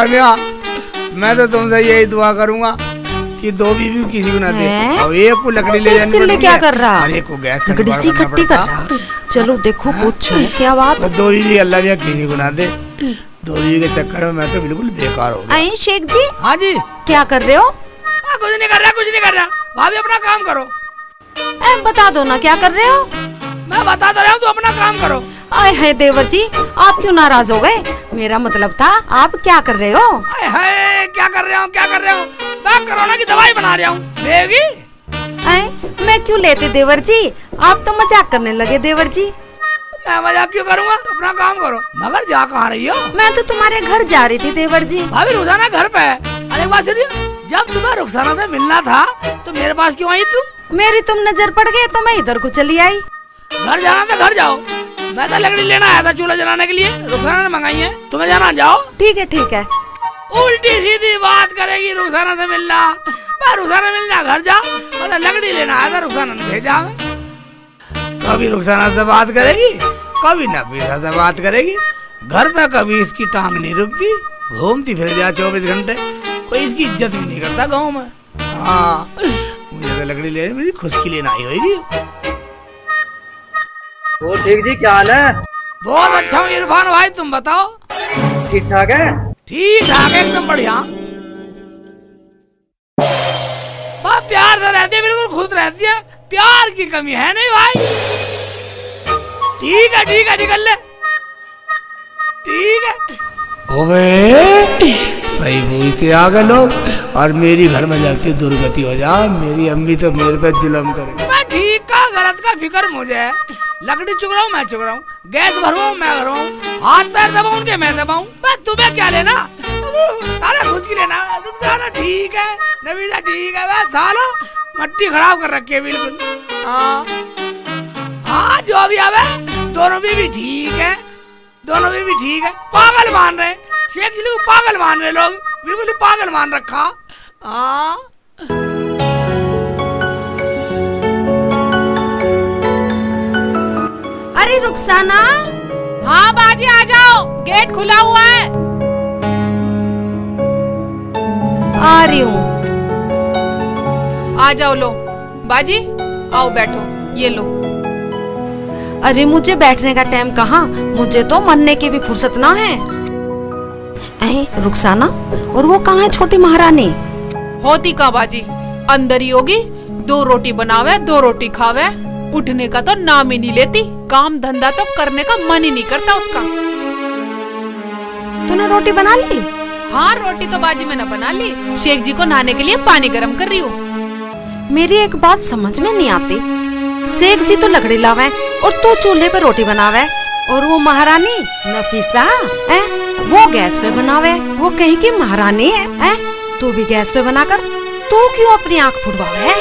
लामिया, मैं तो तुमसे यही दुआ करूंगा कि दो बीवी किसी को ना दे। और एक को लकड़ी ले जानी पड़ती है। क्या कर रहा? अरे को गैस लकड़ी सी इकट्ठी कर रहा। चलो देखो पूछो क्या बात। तो दो बीवी अल्लाह भी किसी को ना दे। दो बीवी के चक्कर में मैं तो बिल्कुल बेकार हो गया। अरे शेख जी। हाँ जी। क्या कर रहे हो? कुछ नहीं कर रहा, कुछ नहीं कर रहा। भाभी अपना काम करो। बता दो ना क्या कर रहे हो? मैं बता तो रहा हूँ, तो अपना काम करो। आए है देवर जी, आप क्यों नाराज हो गए? मेरा मतलब था आप क्या कर रहे हो? आए क्या कर रहे हो, क्या कर रहे हो? मैं कोरोना की दवाई बना रहा हूँ। लेगी? मैं क्यों लेते देवर जी, आप तो मजाक करने लगे देवर जी। मैं मजाक क्यों करूँगा? अपना काम करो। मगर जा कहाँ रही हो? मैं तो तुम्हारे घर जा रही थी देवर जी। भाभी रुखसाना घर पे है। अरे बात सुनिए, जब तुम्हें रुखसाना से मिलना था तो मेरे पास क्यों आई तुम? मेरी तुम नजर पड़ गए तो मैं इधर को चली आई। घर जाना था घर जाओ। मैं तो लकड़ी लेना आया था चूल्हा जलाने के लिए। रुखसाना ने मंगाई है, तुम्हें जाना जाओ। ठीक है ठीक है। उल्टी सीधी बात करेगी रुखसाना से मिलना। मैं रुखसाना मिलना घर जा, मतलब लकड़ी लेना आया था, रुखसाना ने भेजा। कभी रुखसाना से बात करेगी, कभी नफीसा से बात करेगी। घर पे कभी इसकी टांग नहीं रुकती, घूमती फिर जा 24 घंटे। कोई इसकी इज्जत भी नहीं करता गाँव में। हाँ, मुझे तो लकड़ी लेने मेरी खुशकी लेना आई होगी। और शेख जी क्या हाल है? बहुत अच्छा हूँ इरफान भाई, तुम बताओ। ठीक ठाक है? ठीक ठाक है, एकदम बढ़िया। प्यार से रहती है, बिल्कुल खुश रहती है। प्यार की कमी है नहीं भाई। ठीक है ठीक है, निकल ले। ठीक है। ओए सही पूछते आ गए लोग, और मेरी घर में जाती दुर्गति हो जा। मेरी अम्मी तो मेरे पे जुल्म करे। मैं ठीक का गलत का फिक्र मुझे है। लकड़ी चुग रहा हूँ मैं, चुग रहा हूँ। गैस भरवाऊँ मैं भरवाऊँ। हाथ पैर दबाऊँ उनके मैं दबाऊँ। मैं तुम्हें क्या लेना? साला खुश की लेना। रुक जाना। ठीक है नबीजा, ठीक है। मैं साला मट्टी खराब कर रखी है बिल्कुल। हाँ हाँ, जो भी आवे दोनों भी ठीक है, दोनों भी ठीक है। पागल मान रहे शेख जी को, पागल मान रहे लोग, बिल्कुल पागल मान रखा। हाँ अरे रुखसाना। हाँ बाजी आ जाओ, गेट खुला हुआ है। आ रही हूँ। आ जाओ। लो बाजी आओ बैठो, ये लो। अरे मुझे बैठने का टाइम कहाँ, मुझे तो मरने की भी फुर्सत ना है। रुखसाना, और वो कहाँ है छोटी महारानी? होती का बाजी, अंदर ही होगी। 2 रोटी बनावे, 2 रोटी खावे, उठने का तो नाम ही नहीं लेती। काम धंधा तो करने का मन ही नहीं करता उसका। तूने रोटी बना ली? हाँ रोटी तो बाजी मैंने बना ली। शेख जी को नहाने के लिए पानी गर्म कर रही हूँ। मेरी एक बात समझ में नहीं आती। शेख जी तो लकड़ी लावे और तू चूल्हे पे रोटी बनावे, और वो महारानी नफीसा वो गैस पे बनावे। वो कहीं की महारानी है, तू भी गैस पे बनाकर तू क्यों अपनी आँख फुटवावे?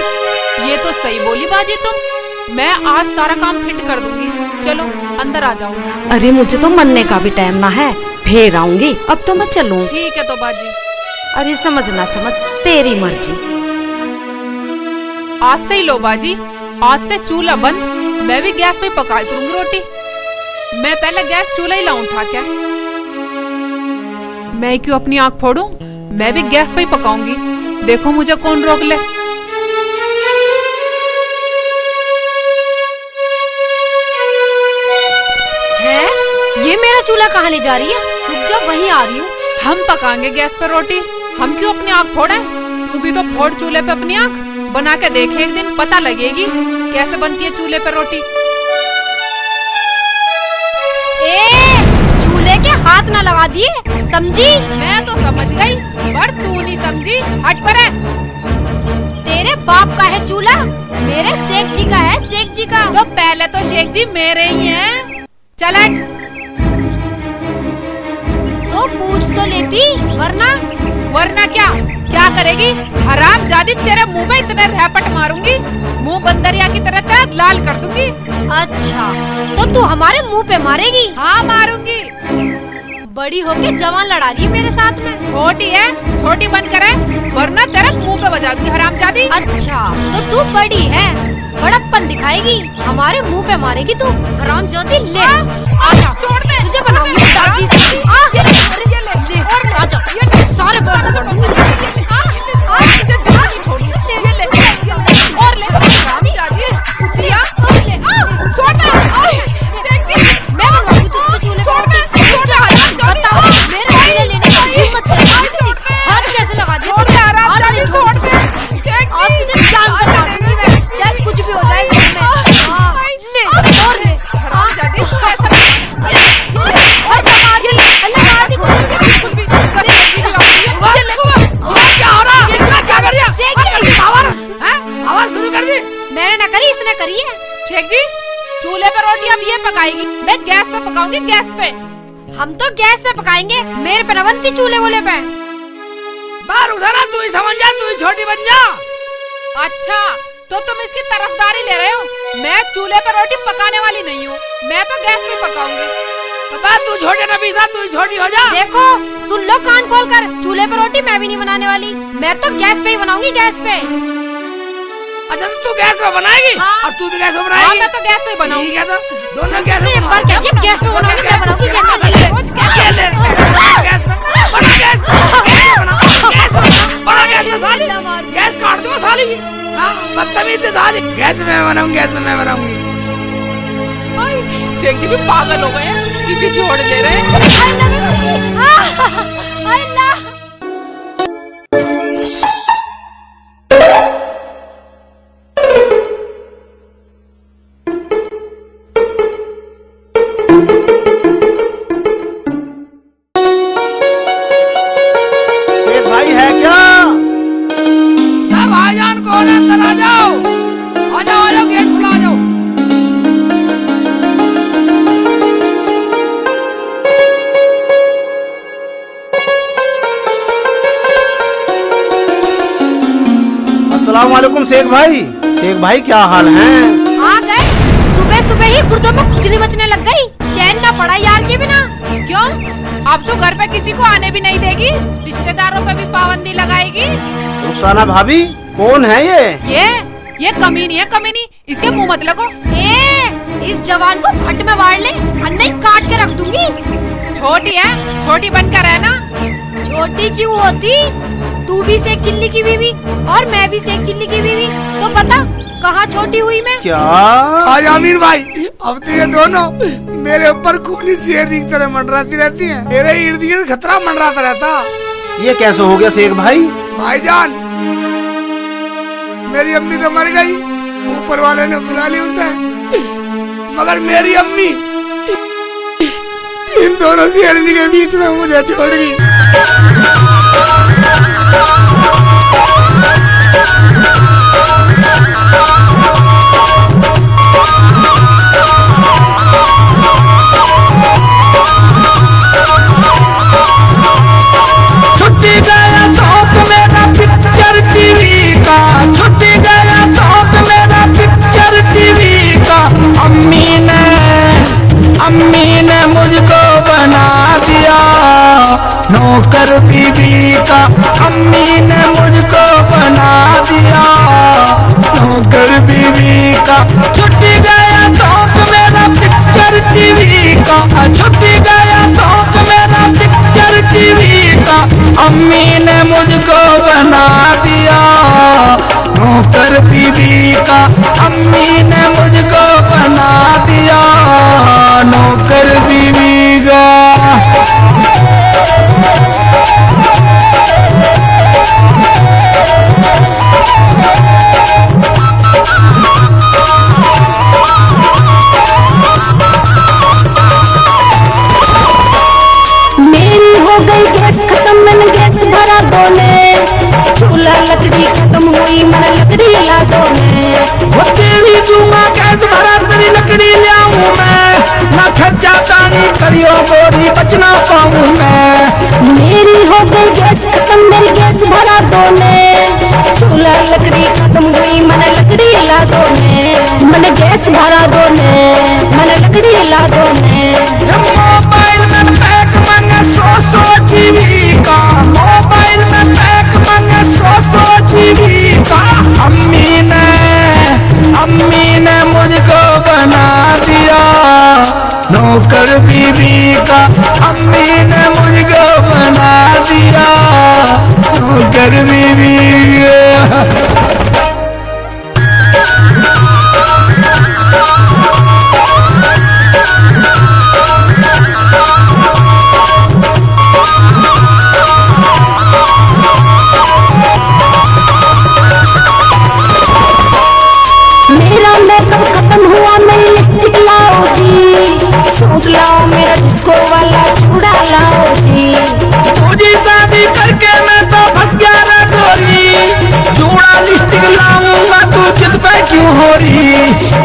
ये तो सही बोली बाजी तुम। मैं आज सारा काम फिट कर दूंगी। चलो अंदर आ जाओ। अरे मुझे तो मरने का भी टाइम ना है, फिर आऊंगी। अब तो मैं चलूं। ठीक है तो बाजी। अरे समझ ना समझ, तेरी मर्जी। आज से ही लो बाजी, आज से चूल्हा बंद। मैं भी गैस पे पकाई करूंगी रोटी। मैं पहले गैस चूल्हा ही लाऊं उठा के। मैं क्यों अपनी आँख फोड़ूं, मैं भी गैस पे ही पकाऊंगी। देखो मुझे कौन रोक ले। है ये मेरा चूल्हा कहाँ ले जा रही है? रुक जा, वहीं आ रही हूँ। हम पकाएंगे गैस पे रोटी, हम क्यों अपनी आँख फोड़े? तू भी तो फोड़ चूल्हे पे अपनी आँख। बना के देख, एक दिन पता लगेगी कैसे बनती है चूल्हे पे रोटी। चूल्हे के हाथ ना लगा दिए, समझी? मैं तो समझ गई, पर तू नहीं समझी। हट पर है। तेरे बाप का है चूल्हा, मेरे शेख जी का है, शेख जी का। तो पहले तो शेख जी मेरे ही हैं। चल हट। तो पूछ तो लेती, वरना क्या करेगी? हराम जादी, तेरे मुंह में इतने रैपट मारूंगी, मुंह बंदरिया की तरह तेरा लाल कर दूंगी। अच्छा तो तू हमारे मुंह पे मारेगी? हाँ मारूंगी। बड़ी होके जवान लड़ा रही है मेरे साथ में। छोटी है, छोटी बनकर है, वरना तेरे मुंह पे बजा दूंगी हराम जादी। अच्छा तो तू बड़ी है, बड़प्पन दिखाएगी, हमारे मुंह पे मारेगी तू हराम जादी। ले आजा, छोड़ दे। तुझे बनाऊंगी दादी से। आ जाओ ये सारे मैंने ना करी, इसने करी है। शेख जी चूल्हे पे रोटी अब ये पकाएगी, मैं गैस पे पकाऊंगी, गैस पे। हम तो गैस पे पकाएंगे, मेरे पे रवंती चूल्हे वूल्हे पे। बाहर उधर तू ही समझ जा, तू ही छोटी बन जा। अच्छा तो तुम इसकी तरफदारी ले रहे हो? मैं चूल्हे पर रोटी पकाने वाली नहीं हूँ, मैं तो गैस पे पकाऊंगी। बाबा तू छोटे नफीसा, तू ही छोटी हो जा। देखो सुन लो कान खोल कर, चूल्हे पर रोटी मैं भी नहीं बनाने वाली, मैं तो गैस पे ही बनाऊंगी, गैस पे। अच्छा तो तू गैस पे बनाएगी? हाँ। और तू भी गैस पे बनाएगी? हाँ मैं तो गैस पे बनाऊंगी। ठीक है तो दोनों गैस पे एक बार बनाओ। गैस पे बनाऊंगी, मैं बनाऊंगी गैस पे। गैस पे बड़ा गैस बड़ा गैस में साली गैस काट दो साली। हाँ बदतमीज साली। गैस में मैं बनाऊंगी, गैस में मैं बनाऊंगी। शेख जी भी पागल हो गए हैं, किसी की ओर ले रहे हैं। भाईजान कौन है? अंदर आ जाओ, आ जाओ, आ जाओ, गेट खुला, आ जाओ। अस्सलाम वालेकुम शेख भाई। शेख भाई क्या हाल है? आ गए, सुबह सुबह ही गुर्दों में खुजली मचने लग गई, चैन ना पड़ा यार के बिना। क्यों? अब तो घर पे किसी को आने भी नहीं देगी, रिश्तेदारों पे भी पाबंदी लगाएगी। रुखसाना भाभी कौन है ये कमीनी है, कमीनी, इसके मुंह मत लगो। इस जवान को भट्ट में वाड़ ले, अन्ना ही काट के रख दूंगी। छोटी है, छोटी बनकर रहना। छोटी क्यों होती? तू भी शेख चिल्ली की बीवी और मैं भी शेख चिल्ली की बीवी, तो बता कहाँ छोटी हुई मैं? क्या? आज आमिर भाई अब तो ये दोनों मेरे ऊपर खूनी शेर की तरह मंडराती रहती हैं। मेरे इर्द गिर्द खतरा मंडराता रहता। ये कैसे हो गया शेख भाई? भाईजान मेरी अम्मी तो मर गई, ऊपर वाले ने बुला ली उसे, मगर मेरी अम्मी इन दोनों शेरनी के बीच में मुझे छोड़ गई। छुट्टी गया शौक मेरा पिक्चर टीवी का, छुट्टी गया शौक मेरा पिक्चर टीवी का। अम्मी ने मुझको बना दिया नौकर बीवी का। अम्मी ने मुझको बना दिया नौकर बीवी का। छुट्टी गया शौक मेरा पिक्चर टीवी का, छुट्टी गया शौक मेरा पिक्चर टीवी का। अम्मी ने मुझको बना दिया नौकर बीवी का। अम्मी ने मुझको बना दिया नौकर बीवी का। मेरी हो गई गैस खत्म, मैंने गैस भरा दोने। चूल्हा लकड़ी खत्म हुई, मैंने लकड़ी ला दोने। वो तेरी दूंगा गैस भरा, तेरी लकड़ी लाऊं मैं। ना खर्चा पानी करियो बोरी, बच ना पाऊं मैं। मेरी हो गई गैस खत्म, मेरी गैस भरा दोने। चूल्हा लकड़ी खत्म हुई, मैंने लकड़ी ला दोने। मैंने गैस भरा दोने, मैंने लकड़ी ला दोने। मोबाइल में पैक मांगे 100 जीबी का, मोबाइल में पैक मांगे 100 जीबी का। अम्मी ने मुझको बना दिया नौकर बीवी का। अम्मी ने मुझको बना नौकर बीवी। मेरा मेकअप खत्म हुआ, मेरी लिपस्टिक लाओ जी, सूट लाओ, मेरा डिस्को वाला चूड़ा लाओ जी। तुझी शादी करके मैं तो फंस गया रे गोरी, चूड़ा लिपस्टिक लाऊंगा तू जिद पे क्यों हो रही।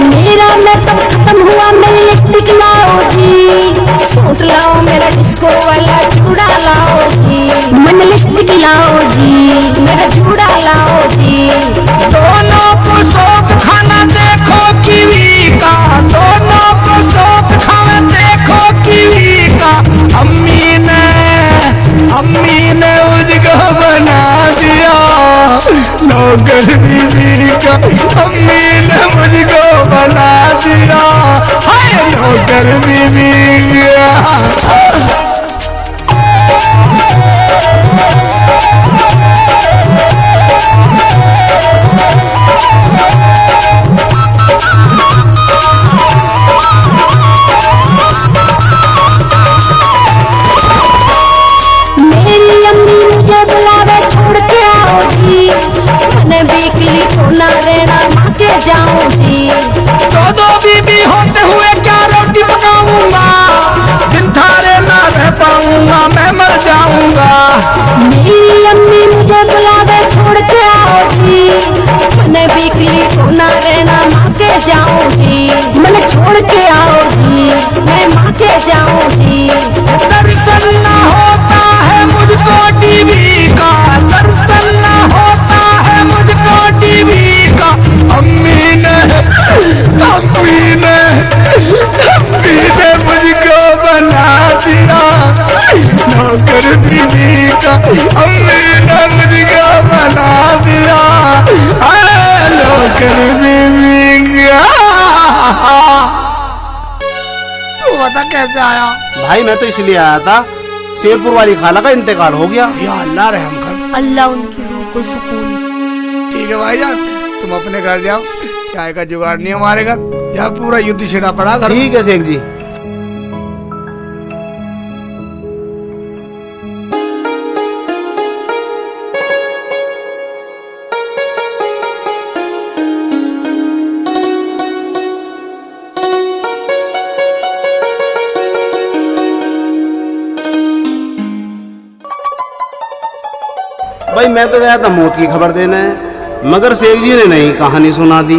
मेरा मेकअप खत्म हुआ, मेरी लिपस्टिक लाओ जी, सूट लाओ, मेरा डिस्को वाला चूड़ा लाओ जी। मन लिपस्टिक लाओ जी, मेरा चूड़ा लाओ जी। दोनों को शौक खाना देखो कीवी का, दोनों को शौक खाना देखो कीवी का। अम्मी ने मुझको बना दिया नौकर बीवी का, अम्मी ने मुझको बना दिया हाय नौकर बीवी का। मेरी अम्मी मुझे बुलावे छोड़ के आओ जी, मैंने बिकली को ना देना नाचे जाऊं जी। दो बीबी होते हुए क्या रोटी पकाऊंगा, दिन थारे ना रह पाऊंगा मैं मर जाऊंगा। मेरी अम्मी मुझे बुलावे छोड़ के आओ जी, मैंने बिकली को ना देना नाचे जाऊं जी। मैंने छोड़ के आओ जी, मैं नाचे जाऊं जी। दर्शन ना होता है मुझको टीवी का, दर्शन ना होता है मुझको टीवी का। अम्मी ने मुझको बना दिया नौकर बीवी का, अम्मी ने मुझको बना दिया नौकर बीवी का। तू बता कैसे आया? भाई मैं तो इसलिए आया था, शेरपुर वाली खाला का इंतकाल हो गया। या अल्लाह रहम कर। अल्लाह उनकी रूह को सुकून। ठीक है भाईजान, तुम अपने घर जाओ, चाय का जुगाड़ नहीं हमारे घर, यहाँ पूरा युद्ध छिड़ा पड़ा घर। ठीक है शेख जी। भाई मैं तो गया था मौत की खबर देने, मगर शेख जी ने नहीं कहानी सुना दी।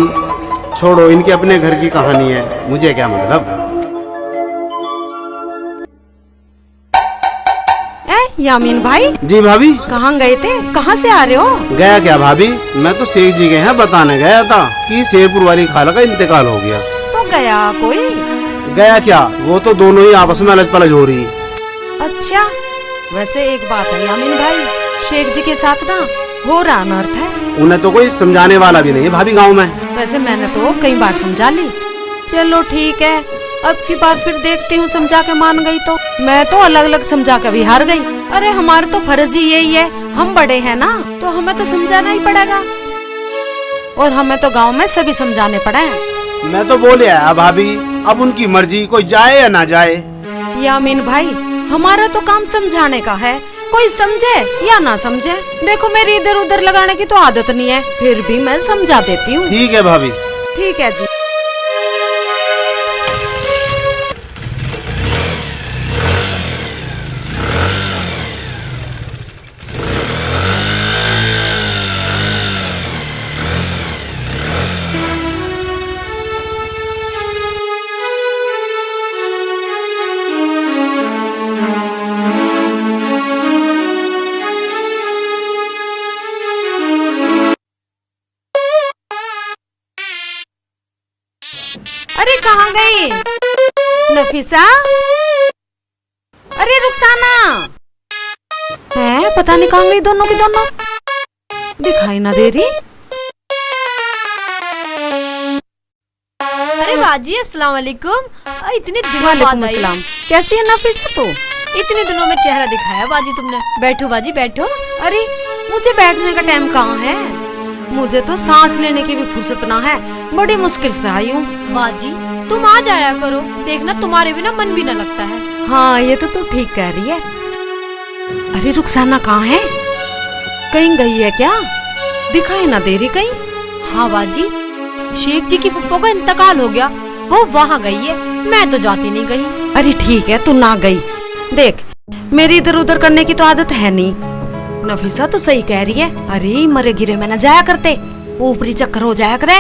छोड़ो, इनके अपने घर की कहानी है, मुझे क्या मतलब। यामीन भाई जी भाभी। कहाँ गए थे, कहाँ से आ रहे हो? गया क्या भाभी, मैं तो शेख जी के यहाँ बताने गया था कि शेरपुर वाली खाला का इंतकाल हो गया। तो गया कोई? गया क्या, वो तो दोनों ही आपस में अलग पलझ हो रही। अच्छा, वैसे एक बात है यामीन भाई, शेख जी के साथ ना हो रहा अनर्थ है। उन्हें तो कोई समझाने वाला भी नहीं है भाभी गांव में। वैसे मैंने तो कई बार समझा ली। चलो ठीक है, अब की बार फिर देखती हूँ, समझा के मान गई तो। मैं तो अलग अलग समझा के भी हार गई। अरे हमारा तो फर्ज ही यही है, हम बड़े हैं ना, तो हमें तो समझाना ही पड़ेगा, और हमें तो गांव में सभी समझाने पड़े हैं। मैं तो बोले आया भाभी, अब उनकी मर्जी, कोई जाए या ना जाए। यामीन भाई, हमारा तो काम समझाने का है, कोई समझे या ना समझे। देखो मेरी इधर उधर लगाने की तो आदत नहीं है, फिर भी मैं समझा देती हूँ। ठीक है भाभी। ठीक है जी। अरे कहाँ गई नफीसा? अरे रुखसाना है, पता नहीं कहाँ गई दोनों की दोनों, दिखाई ना दे रही। अरे बाजी अस्सलाम वालेकुम। इतने दिनों बाद वालेकुम आई। अस्सलाम। कैसी है नफीसा तू? इतने दिनों में चेहरा दिखाया बाजी तुमने। बैठो बाजी बैठो। अरे मुझे बैठने का टाइम कहाँ है। मुझे तो सांस लेने की भी फुर्सत ना है, बड़ी मुश्किल से आई हूँ। बाजी तुम आ जाया करो, देखना तुम्हारे बिना मन भी न लगता है। हाँ ये तो तू ठीक कह रही है। अरे रुखसाना कहाँ है? कहीं गई है क्या? दिखाई ना दे रही कहीं। हाँ बाजी, शेख जी की फुप्पो का इंतकाल हो गया, वो वहाँ गई है, मैं तो जाती नहीं गई। अरे ठीक है तू ना गई। देख मेरी इधर उधर करने की तो आदत है नहीं। नफीसा तो सही कह रही है। अरे मरे गिरे में न जाया करते, ऊपरी चक्कर हो जाया करे।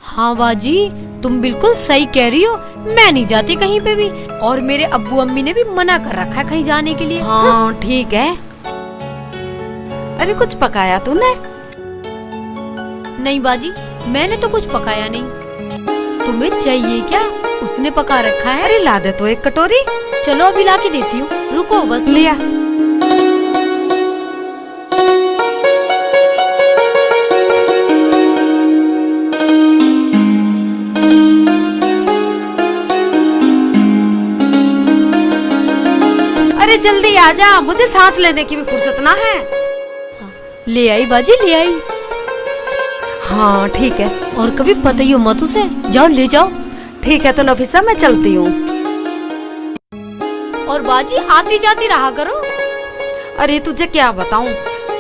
हाँ बाजी तुम बिल्कुल सही कह रही हो, मैं नहीं जाती कहीं पे भी, और मेरे अब्बू अम्मी ने भी मना कर रखा है कहीं जाने के लिए। हाँ ठीक है। अरे कुछ पकाया तूने? नहीं बाजी मैंने तो कुछ पकाया नहीं। तुम्हें चाहिए क्या? उसने पका रखा है। अरे ला दे तो एक कटोरी। चलो अभी ला के देती हूँ, रुको बस। लिया। अरे जल्दी आ जा, मुझे सांस लेने की भी फुर्सत ना है। ले आई बाजी ले आई। हाँ ठीक है। और कभी बताइयो मत उसे, जाओ ले जाओ। ठीक है तो नफीसा मैं चलती हूँ। और बाजी आती जाती रहा करो। अरे तुझे क्या बताऊं,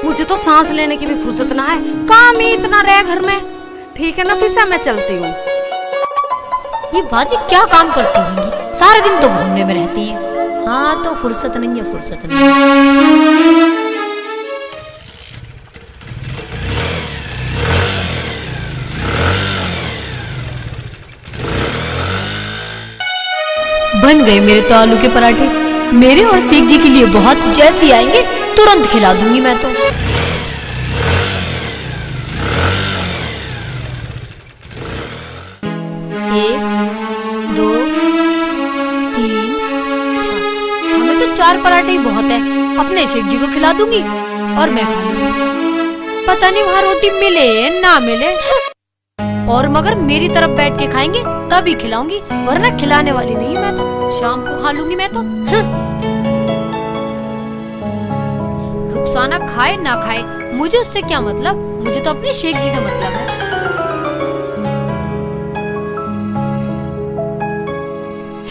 मुझे तो सांस लेने की भी फुर्सत ना है, काम ही इतना रहे घर में। ठीक है नफीसा मैं चलती हूँ। ये बाजी क्या काम करती होंगी, सारे दिन तो घूमने में रहती है। हाँ तो फुर्सत नहीं है, फुर्सत नहीं है। बन गए मेरे तो आलू के पराठे, मेरे और शेख जी के लिए बहुत। जैसे आएंगे तुरंत खिला दूंगी मैं तो। 1 2 3 4, हमें तो 4 पराठे ही बहुत है। अपने शेख जी को खिला दूंगी और मैं खा लूंगी। पता नहीं वहाँ रोटी मिले ना मिले। और मगर मेरी तरफ बैठ के खाएंगे तभी खिलाऊंगी, वरना खिलाने वाली नहीं मैं तो। शाम को खा लूंगी मैं तो। रुखसाना खाए ना खाए मुझे उससे क्या मतलब, मुझे तो अपने शेख जी से मतलब है।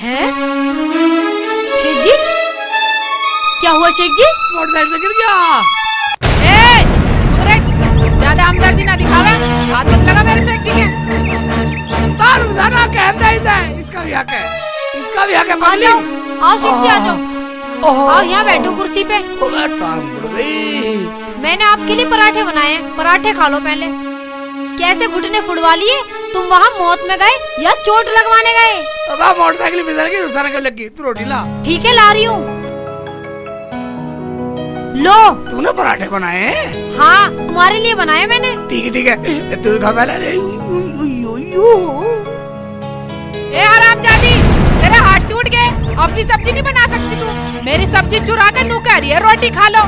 हैं? शेख जी क्या हुआ? शेख जी मोटरसाइकिल से गिर गया। ए, दूर हट, ज्यादा हमदर्दी ना दिखावे, हाथ मत लगा मेरे शेख जी के। रुखसाना कहता है, इसका भी हक है, इसका भी हक है। आ जाओ, आओ शेख जी आ जाओ। आओ यहाँ बैठो कुर्सी पे। मैंने आपके लिए पराठे बनाए हैं, पराठे खा लो पहले। कैसे घुटने फुड़वा लिए? तुम वहाँ मौत में गए या चोट लगवाने गए? अब मोटरसाइकिल फिसल गई, रुखसाना कब लगी? तू रोटी ला। ठीक है ला रही हूँ, लो। तूने पराठे बनाए हैं? हाँ तुम्हारे लिए बनाए मैंने। ठीक है तू खा पहले। ए हरामजादी, तेरे हाथ टूट गए, अपनी सब्जी नहीं बना सकती तू? मेरी सब्जी चुरा कर नू कह रही है रोटी खा लो।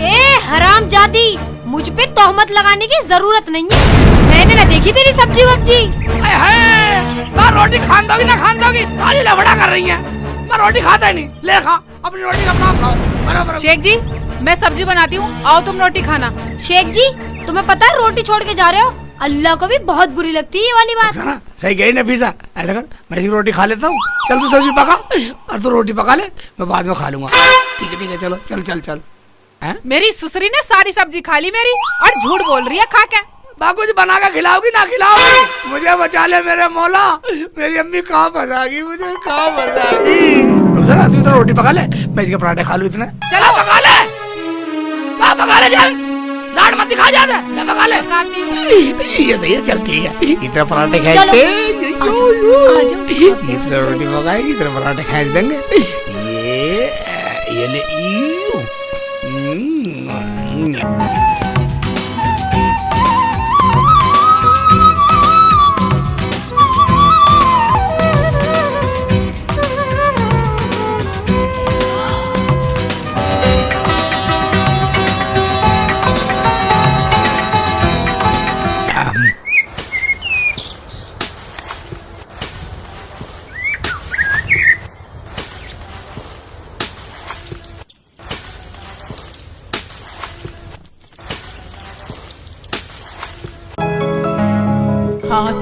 ए हरामजादी, मुझ पे तोहमत लगाने की जरूरत नहीं है, मैंने ना देखी तेरी सब्जी वब्जी। रोटी खान दोगी ना खान दोगी? सारी लफड़ा कर रही है। मैं रोटी खाता ही नहीं, ले खा अपनी रोटी, अपना खाओ बराबर। शेख जी मैं सब्जी बनाती हूँ, आओ तुम रोटी खाना। शेख जी तुम्हें पता है रोटी छोड़ के जा रहे हो, अल्लाह को भी बहुत बुरी लगती है ये वाली बात। सही कही ना पिज़्ज़ा, ऐसा कर मैं इसकी रोटी खा लेता हूँ। चल तू सब्जी पका और तू रोटी पका ले, मैं बाद में खा लूंगा। ठीक है चलो चल चल चल। मेरी सुसरी ने सारी सब्जी खा ली मेरी, और झूठ बोल रही है खा के। बाबू जी बना के खिलाओगी ना खिलाओगी? मुझे बचा ले मेरे मौला, मेरी अम्मी कहाँ फंसागी, मुझे कहाँ फंसागी। तू तो रोटी पका ले, मैं इसके पराठे खा लूँ इतने। चलो पका ले, पका ले चल, लाड मत दिखा जा रहा, पका ले। ये सही है, चल ठीक है। इतने पराठे खाएंगे, इतने रोटी पकाएगी, इतने पराठे खाए देंगे। ये ले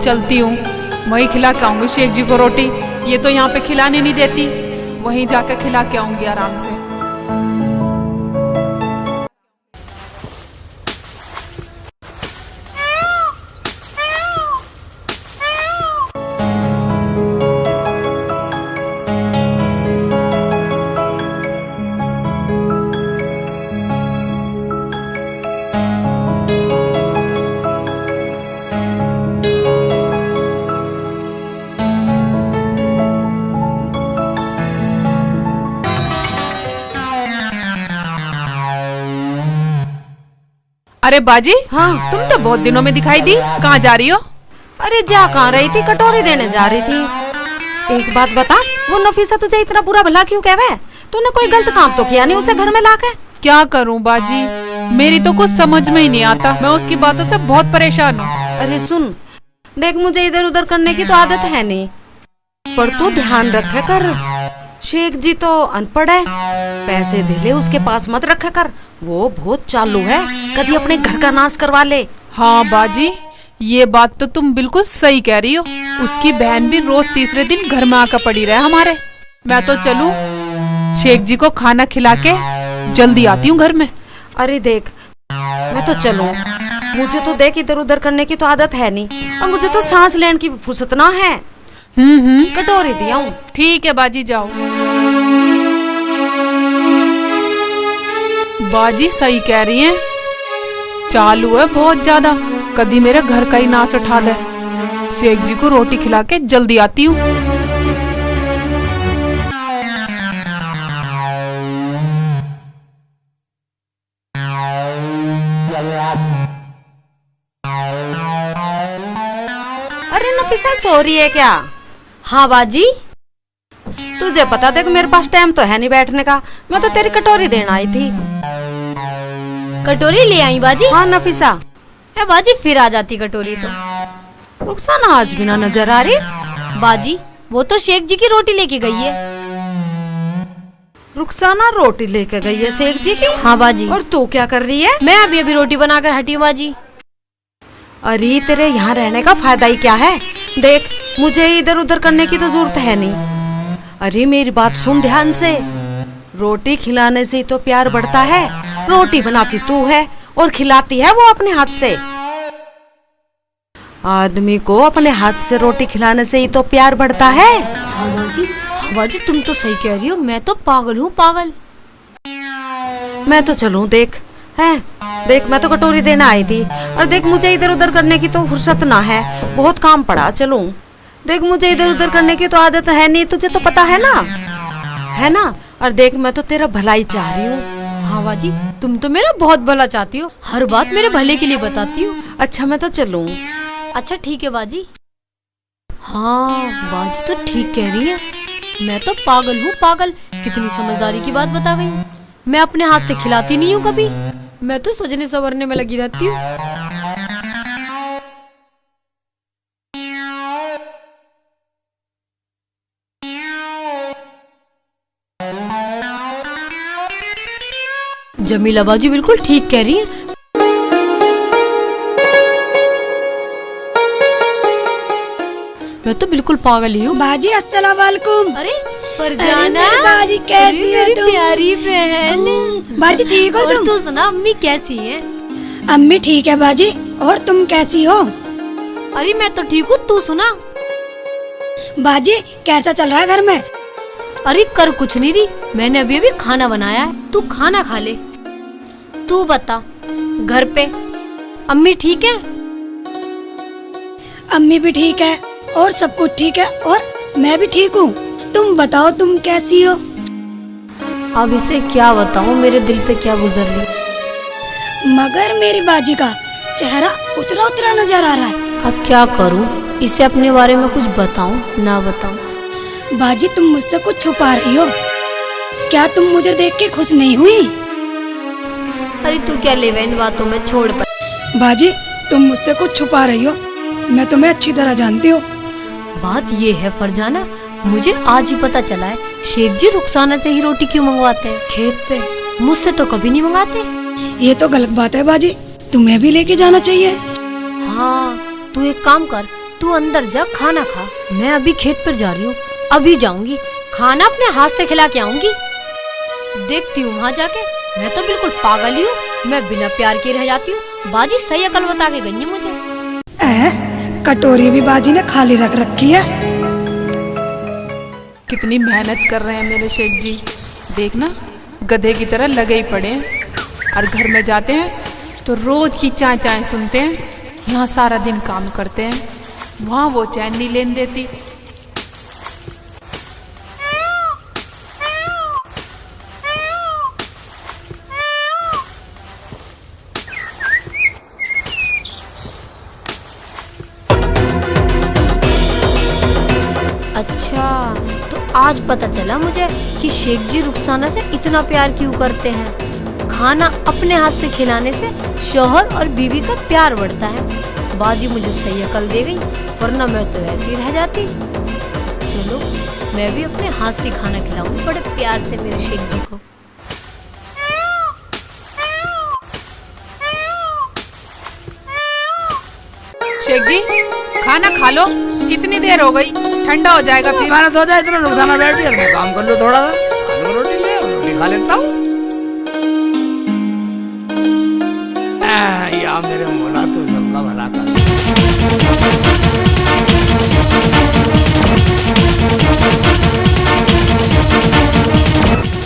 चलती हूँ, वहीं खिला के आऊंगी शेख जी को रोटी। ये तो यहाँ पे खिलाने नहीं देती, वहीं जाकर खिला के आऊंगी आराम से। अरे बाजी, हाँ तुम तो बहुत दिनों में दिखाई दी, कहाँ जा रही हो? अरे जा कहाँ रही थी, कटोरी देने जा रही थी। एक बात बता, वो नफीसा तुझे इतना बुरा भला क्यों कहवे? तूने कोई गलत काम तो किया नहीं उसे घर में लाके? क्या करूं बाजी, मेरी तो कुछ समझ में ही नहीं आता, मैं उसकी बातों से बहुत परेशान हूँ। अरे सुन देख, मुझे इधर उधर करने की तो आदत है नहीं, पर तू ध्यान रखा कर। शेख जी तो अनपढ़ है, पैसे ढीले उसके पास मत रखा कर, वो बहुत चालू है, कभी अपने घर का नाश करवा ले। हाँ बाजी, ये बात तो तुम बिल्कुल सही कह रही हो। उसकी बहन भी रोज तीसरे दिन घर में आकर पड़ी रहे हमारे। मैं तो चलूं, शेख जी को खाना खिला के जल्दी आती हूँ घर में। अरे देख, मैं तो चलूं, मुझे तो देख इधर उधर करने की तो आदत है नहीं, और मुझे तो सांस लेने की फुर्सत ना है। कटोरी दिया हूँ। ठीक है बाजी, जाओ। बाजी सही कह रही हैं, चालू है बहुत ज्यादा, कभी मेरे घर का ही नाश उठा दे। शेख जी को रोटी खिला के जल्दी आती हूँ। अरे नफीसा सो रही है क्या? हाँ बाजी। तुझे पता देख मेरे पास टाइम तो है नहीं बैठने का, मैं तो तेरी कटोरी देना आई थी। कटोरी ले आई बाजी? हाँ नफीसा। है बाजी, फिर आ जाती कटोरी तो। रुखसाना आज भी ना नजर आ रही। बाजी वो तो शेख जी की रोटी लेके गई है। रुखसाना रोटी लेके गई है शेख जी की? हाँ बाजी। और तू क्या कर रही है? मैं अभी अभी रोटी बनाकर हटी हूँ बाजी। अरे तेरे यहाँ रहने का फायदा ही क्या है? देख मुझे इधर उधर करने की तो जरूरत है नहीं। अरे मेरी बात सुन ध्यान से, रोटी खिलाने से ही तो प्यार बढ़ता है। रोटी बनाती तू है और खिलाती है वो अपने हाथ से। आदमी को अपने हाथ से रोटी खिलाने से ही तो प्यार बढ़ता है। हाँ बाजी तुम तो सही कह रही हो, मैं तो पागल हूँ पागल। मैं तो चलूं देख, है देख, मैं तो कटोरी देना आई थी, और देख मुझे इधर उधर करने की तो फुर्सत ना है, बहुत काम पड़ा। चलूं देख, मुझे इधर उधर करने की तो आदत है नहीं, तुझे तो पता है ना, है ना? और देख मैं तो तेरा भलाई चाह रही हूँ। हाँ बाजी तुम तो मेरा बहुत भला चाहती हो, हर बात मेरे भले के लिए बताती हो। अच्छा मैं तो चलूं। अच्छा ठीक है बाजी। हाँ बाजी तो ठीक कह रही है, मैं तो पागल हूँ पागल, कितनी समझदारी की बात बता गई। मैं अपने हाथ से खिलाती नहीं हूँ कभी, मैं तो सजने संवरने में लगी रहती हूँ। जमीला बाजी बिल्कुल ठीक कह रही है। मैं तो बिल्कुल पागल ही हूँ। बाजी अस्सलाम वालेकुम। अरे फरजाना, बाजी कैसी हो तुम? प्यारी बहन। बाजी ठीक हो तुम? तू सुना अम्मी कैसी है? अम्मी ठीक है बाजी, और तुम कैसी हो? अरे मैं तो ठीक हूँ, तू सुना। बाजी कैसा चल रहा है घर में? अरे कर कुछ नहीं रही, मैंने अभी अभी खाना बनाया है, तू खाना खा ले। तू बता घर पे अम्मी ठीक है? अम्मी भी ठीक है और सब कुछ ठीक है, और मैं भी ठीक हूँ। तुम बताओ तुम कैसी हो? अब इसे क्या बताऊँ, मेरे दिल पे क्या गुजर रही। मगर मेरी बाजी का चेहरा उतरा उतरा नजर आ रहा है। अब क्या करूँ, इसे अपने बारे में कुछ बताऊँ ना बताऊँ? बाजी तुम मुझसे कुछ छुपा रही हो क्या? तुम मुझे देख के खुश नहीं हुई? अरे तू क्या ले इन बातों में, छोड़ पर। बाजी तुम मुझसे कुछ छुपा रही हो, मैं तुम्हें अच्छी तरह जानती हूँ। बात ये है फरजाना, मुझे आज ही पता चला है शेख जी रुखसाना से ही रोटी क्यों मंगवाते हैं खेत पे, मुझसे तो कभी नहीं मंगाते। ये तो गलत बात है बाजी, तुम्हें भी लेके जाना चाहिए। हाँ तू एक काम कर, तू अंदर जा, खाना खा। मैं अभी खेत पर जा रही हूँ, अभी जाऊंगी, खाना अपने हाथ से खिला के आऊंगी। देखती हूँ वहाँ जाके, मैं तो बिल्कुल पागल ही हूँ, मैं बिना प्यार के रह जाती हूँ। बाजी सही अकल बता के गई है मुझे। कटोरी भी बाजी ने खाली रख रखी है। कितनी मेहनत कर रहे हैं मेरे शेख जी, देखना गधे की तरह लगे ही पड़े हैं। और घर में जाते हैं तो रोज की चाय चाय सुनते हैं, यहाँ सारा दिन काम करते हैं, वहाँ वो चैन नहीं लेने देती। अच्छा, तो आज पता चला मुझे कि शेख जी रुखसाना से इतना प्यार क्यों करते हैं। खाना अपने हाथ से खिलाने से शौहर और बीवी का प्यार बढ़ता है। बाजी मुझे सही अकल दे गई, वरना मैं तो ऐसी रह जाती। चलो, मैं भी अपने हाथ से खाना खिलाऊंगी बड़े प्यार से मेरे शेख जी को। शेख जी, खाना खा लो, कितनी देर हो गई, ठंडा हो जाएगा फिर। मैंने सोचा इतना रुखसाना बैठी है, मैं काम कर लूँ थोड़ा सा, आलू रोटी ले रोटी खा लेता हूँ। या मेरे मौला तो सबका भला कर।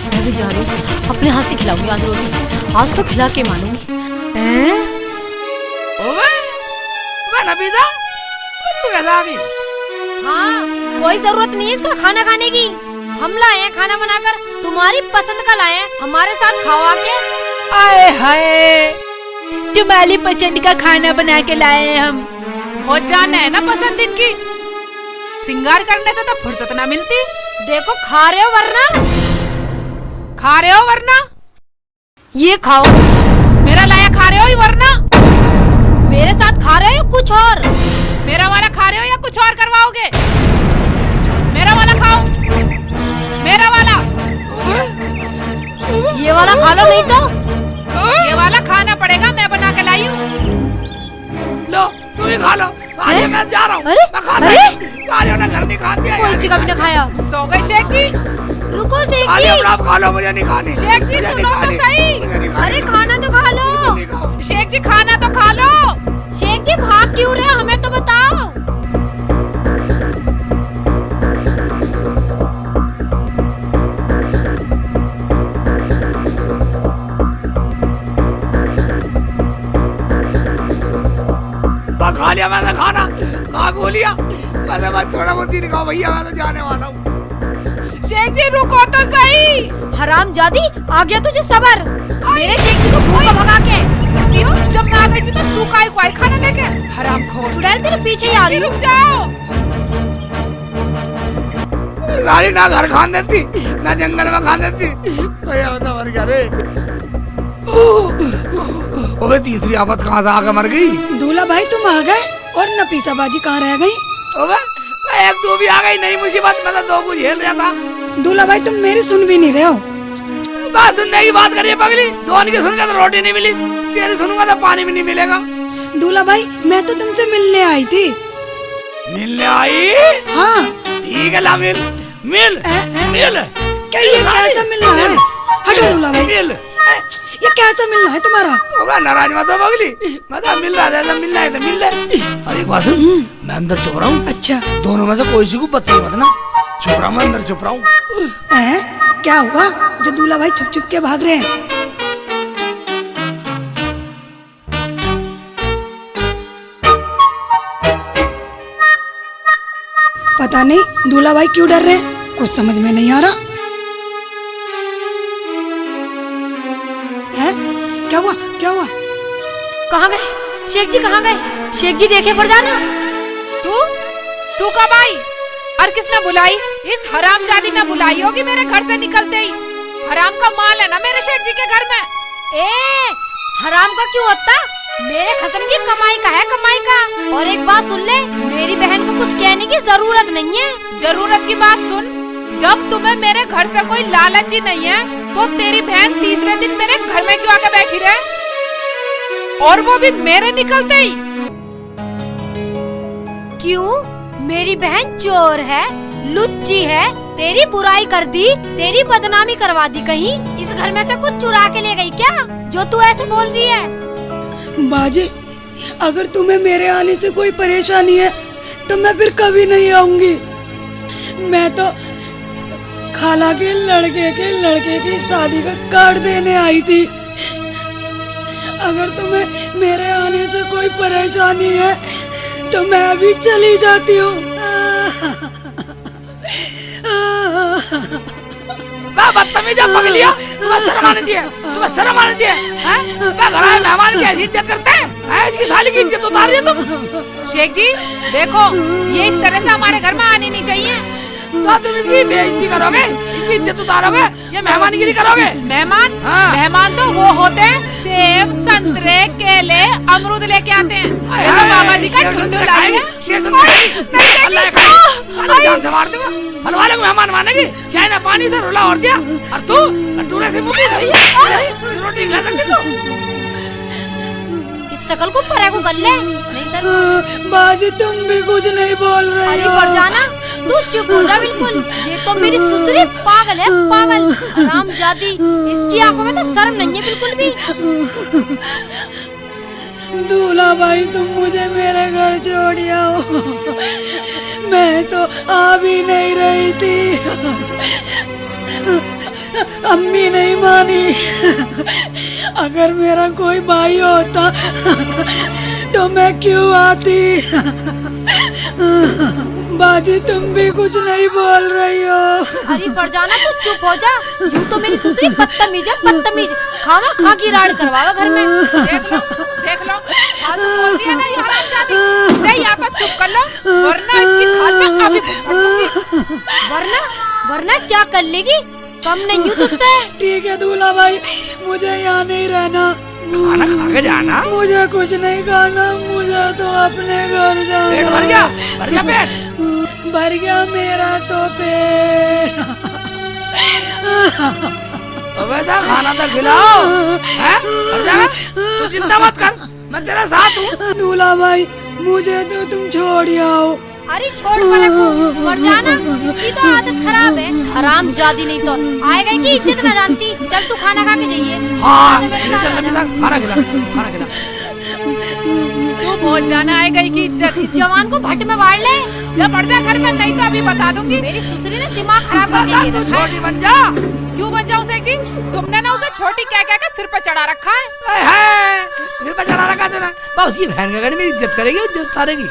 मैं भी जा रही हूँ, अपने हाथ से खिलाऊंगी आज रोटी, आज तो खिला के मानूंगी। नफीसा, तू कैसा आ गई? हाँ, कोई जरूरत नहीं है इसका खाना खाने की। हम लाए हैं खाना बनाकर, तुम्हारी पसंद का लाए हैं, हमारे साथ खाओ आके। आए हाय, तुम्हारी पसंद का खाना बना के लाए हैं हम। बहुत जाना है ना पसंद इनकी, सिंगार करने से तो फुर्सत ना मिलती। देखो, खा रहे हो वरना ये खाओ। मेरा लाया खा रहे हो ही वरना मेरे साथ खा रहे हो कुछ और। मेरा वाला खा रहे हो या कुछ और करवाओगे? मेरा वाला खाओ, मेरा वाला। ये वाला खा लो, नहीं तो ये वाला खाना पड़ेगा, मैं बना के लाई हूँ। लो, तुम ही खा लो। साले मैं जा रहा हूँ। अरे, मैं खाता अरे, साले ने घर नहीं खा दिया। कोई सी कभी न खाया। सो गए शेख जी। रुको शेख साले जी, अपना खा लो, मुझे नहीं खानी। शेख जी सुनो तो सही। अरे खाना तो खा लो। शेख जी खाना तो खा लो। शेख जी भाग क्यों रहे, हमें तो बताओ। खा लिया मैंने खाना, खा खो लिया। मैंने बस थोड़ा बहुत ही खाओ भैया, मैं तो जाने वाला हूँ। शेख जी रुको तो सही। हरामजादी, आ गया तुझे सबर मेरे शेख जी को भूखा भगा के। क्यों? जब मैं आ गई थी तो तू काय खाना लेके? हरामखोर, चुड़ैल तेरे पीछे ही आ रही। रुक जाओ। सारी ना घर खान देती ना जंगल में खान देती। भैया बता मर गया रे। ओबे तीसरी आफत कहाँ से आके मर गई? दूल्हा भाई तुम आ गए और नफीसा बाजी कहाँ रह गई? ओबे एक तू भी आ गई, नहीं मुसीबत में तो दो को झेल रहा था। दूल्हा भाई तुम मेरी सुन भी नहीं रहे हो। बात सुनने की बात करिए पगली, दोनों की सुनकर तो रोटी नहीं मिली, तेरी सुनूंगा तो पानी भी नहीं मिलेगा। दूल्हा भाई मैं तो तुमसे मिलने आई थी। मिलने आई? हाँ ठीक है, ला मिल मिल मिल। क्या ये कैसा मिलना है? हटो दूल्हा भाई, मिल। ये कैसा मिलना है तुम्हारा? ओबे नाराज मत हो पगली, मतलब मिल रहा है, मिलना है तो मिल ले। और एक बात सुन, मैं अंदर छुप रहा हूँ। अच्छा, दोनों में से कोई सी को बताइए मत ना, छुप रहा हूँ मैं, अंदर छुप रहा हूँ। क्या हुआ जो दूल्हा भाई छुप छुप के भाग रहे हैं? पता नहीं दूल्हा भाई क्यों डर रहे हैं, कुछ समझ में नहीं आ रहा है। क्या हुआ क्या हुआ? कहाँ गए शेख जी, कहाँ गए? शेख जी देखे पड़ जाना। तू कब आई और किसने बुलाई? इस हरामजादी ने बुलाई होगी मेरे घर से निकलते ही। हराम का माल है ना मेरे शेख जी के घर में। हराम का क्यों होता? मेरे खसम की कमाई का है, कमाई का। और एक बात सुन ले, मेरी बहन को कुछ कहने की जरूरत नहीं है। जरूरत की बात सुन, जब तुम्हें मेरे घर से कोई लालच ही नहीं है तो तेरी बहन तीसरे दिन मेरे घर में क्यों आके बैठी रहे, और वो भी मेरे निकलते ही? क्यों? मेरी बहन चोर है, लुच्ची है, तेरी बुराई कर दी, तेरी बदनामी करवा दी कहीं? इस घर में से कुछ चुरा के ले गई क्या, जो तू ऐसे बोल रही है? बाजी, अगर तुम्हें मेरे आने से कोई परेशानी है तो मैं फिर कभी नहीं आऊंगी। मैं तो खाला के लड़के की शादी का कार्ड देने आई थी। अगर तुम्हें मेरे आने से कोई परेशानी है तो मैं अभी चली जाती हूँ। बदतमीजा पगलिया, तुम्हें शर्म आनी चाहिए, तुम्हें शर्म आनी चाहिए। घर आए मेहमान की ऐसी इज्जत करते हैं, इसकी साली की इज्जत उतार रही है तुम। शेख जी देखो, ये इस तरह से हमारे घर में आनी नहीं चाहिए। तो तुम इसकी बेइज्जती करोगे, इसकी इज्जत उतारोगे, ये मेहमानगिरी करोगे। मेहमान? हाँ। मेहमान तो वो होते हैं सेब, संतरे, केले, अमरूद लेके आते हैं। ये तो बाबा जी का ठुंडुलाई है। जान से मार दूंगा। हलवाले को मेहमान मानेगी, चाय ना पानी से रुला और दिया, और तू कटोरे से मुंह रोटी खिला सकती तू। इस शकल को परे को कर ले। नहीं सर। बाजी तुम भी कुछ नहीं बोल रही हो। पर जाना, तू चुप हो जा बिल्कुल। ये तो मेरी सुसरी पागल है, पागल, हरामजादी। इसकी आंखों में तो शर्म नहीं है बिल्कुल भी। दूल्हा भाई, तुम मुझे मेरे घर छोड़ आओ। मैं तो आ भी नहीं रही थी, अम्मी नहीं मानी। अगर मेरा कोई भाई होता तो मैं क्यों आती। बाजी तुम भी कुछ नहीं बोल रही हो। अरे फरजाना तू चुप हो जा। यूं तो मेरी सुसरी बदतमीज है, बदतमीज। खावा खा की राड़ करवावा घर में। देख लो फालतू बोल दिया ना ये हरामजादी। इसे यहाँ पर चुप कर लो, वरना इसकी खाल में अभी वरना क्या कर लेगी? कम नहीं हूँ तुझसे। ठीक है दूल्हा भाई, मुझे यहाँ नहीं रहना। खाना खा के जाना। मुझे कुछ नहीं खाना, मुझे तो अपने घर जाना। पेट भर गया? भर गया पेट? भर गया मेरा तो पेट। तो वैसा खाना तो खिलाओ, हैं? भर जाएगा? तू चिंता मत कर, मैं तेरा साथ हूँ। दूल्हा भाई, मुझे तो तुम छोड़ आओ। अरे छोड़ परे को, मर जाना। इसकी तो आदत खराब है, हरामजादी। नहीं तो आएगा कि इज्जत न जानती। चल तू खाना खा के जाइए। हाँ, खाना खिला। तू बहुत जाना आएगा की इज्जत। जवान को भट्ट में बाढ़ ले। जब बढ़ जाए घर में, नहीं तो अभी बता दूंगी। मेरी सुसरी ने दिमाग खराब कर दिया। तू छोटी बन जा। क्यों बन जाऊं शेख जी? तुमने ना उसे छोटी कह के सिर पर चढ़ा रखा है। सिर पर चढ़ा रखा है ना, उसकी बहन का मेरी इज्जत करेगी, इज्जत उतारेगी।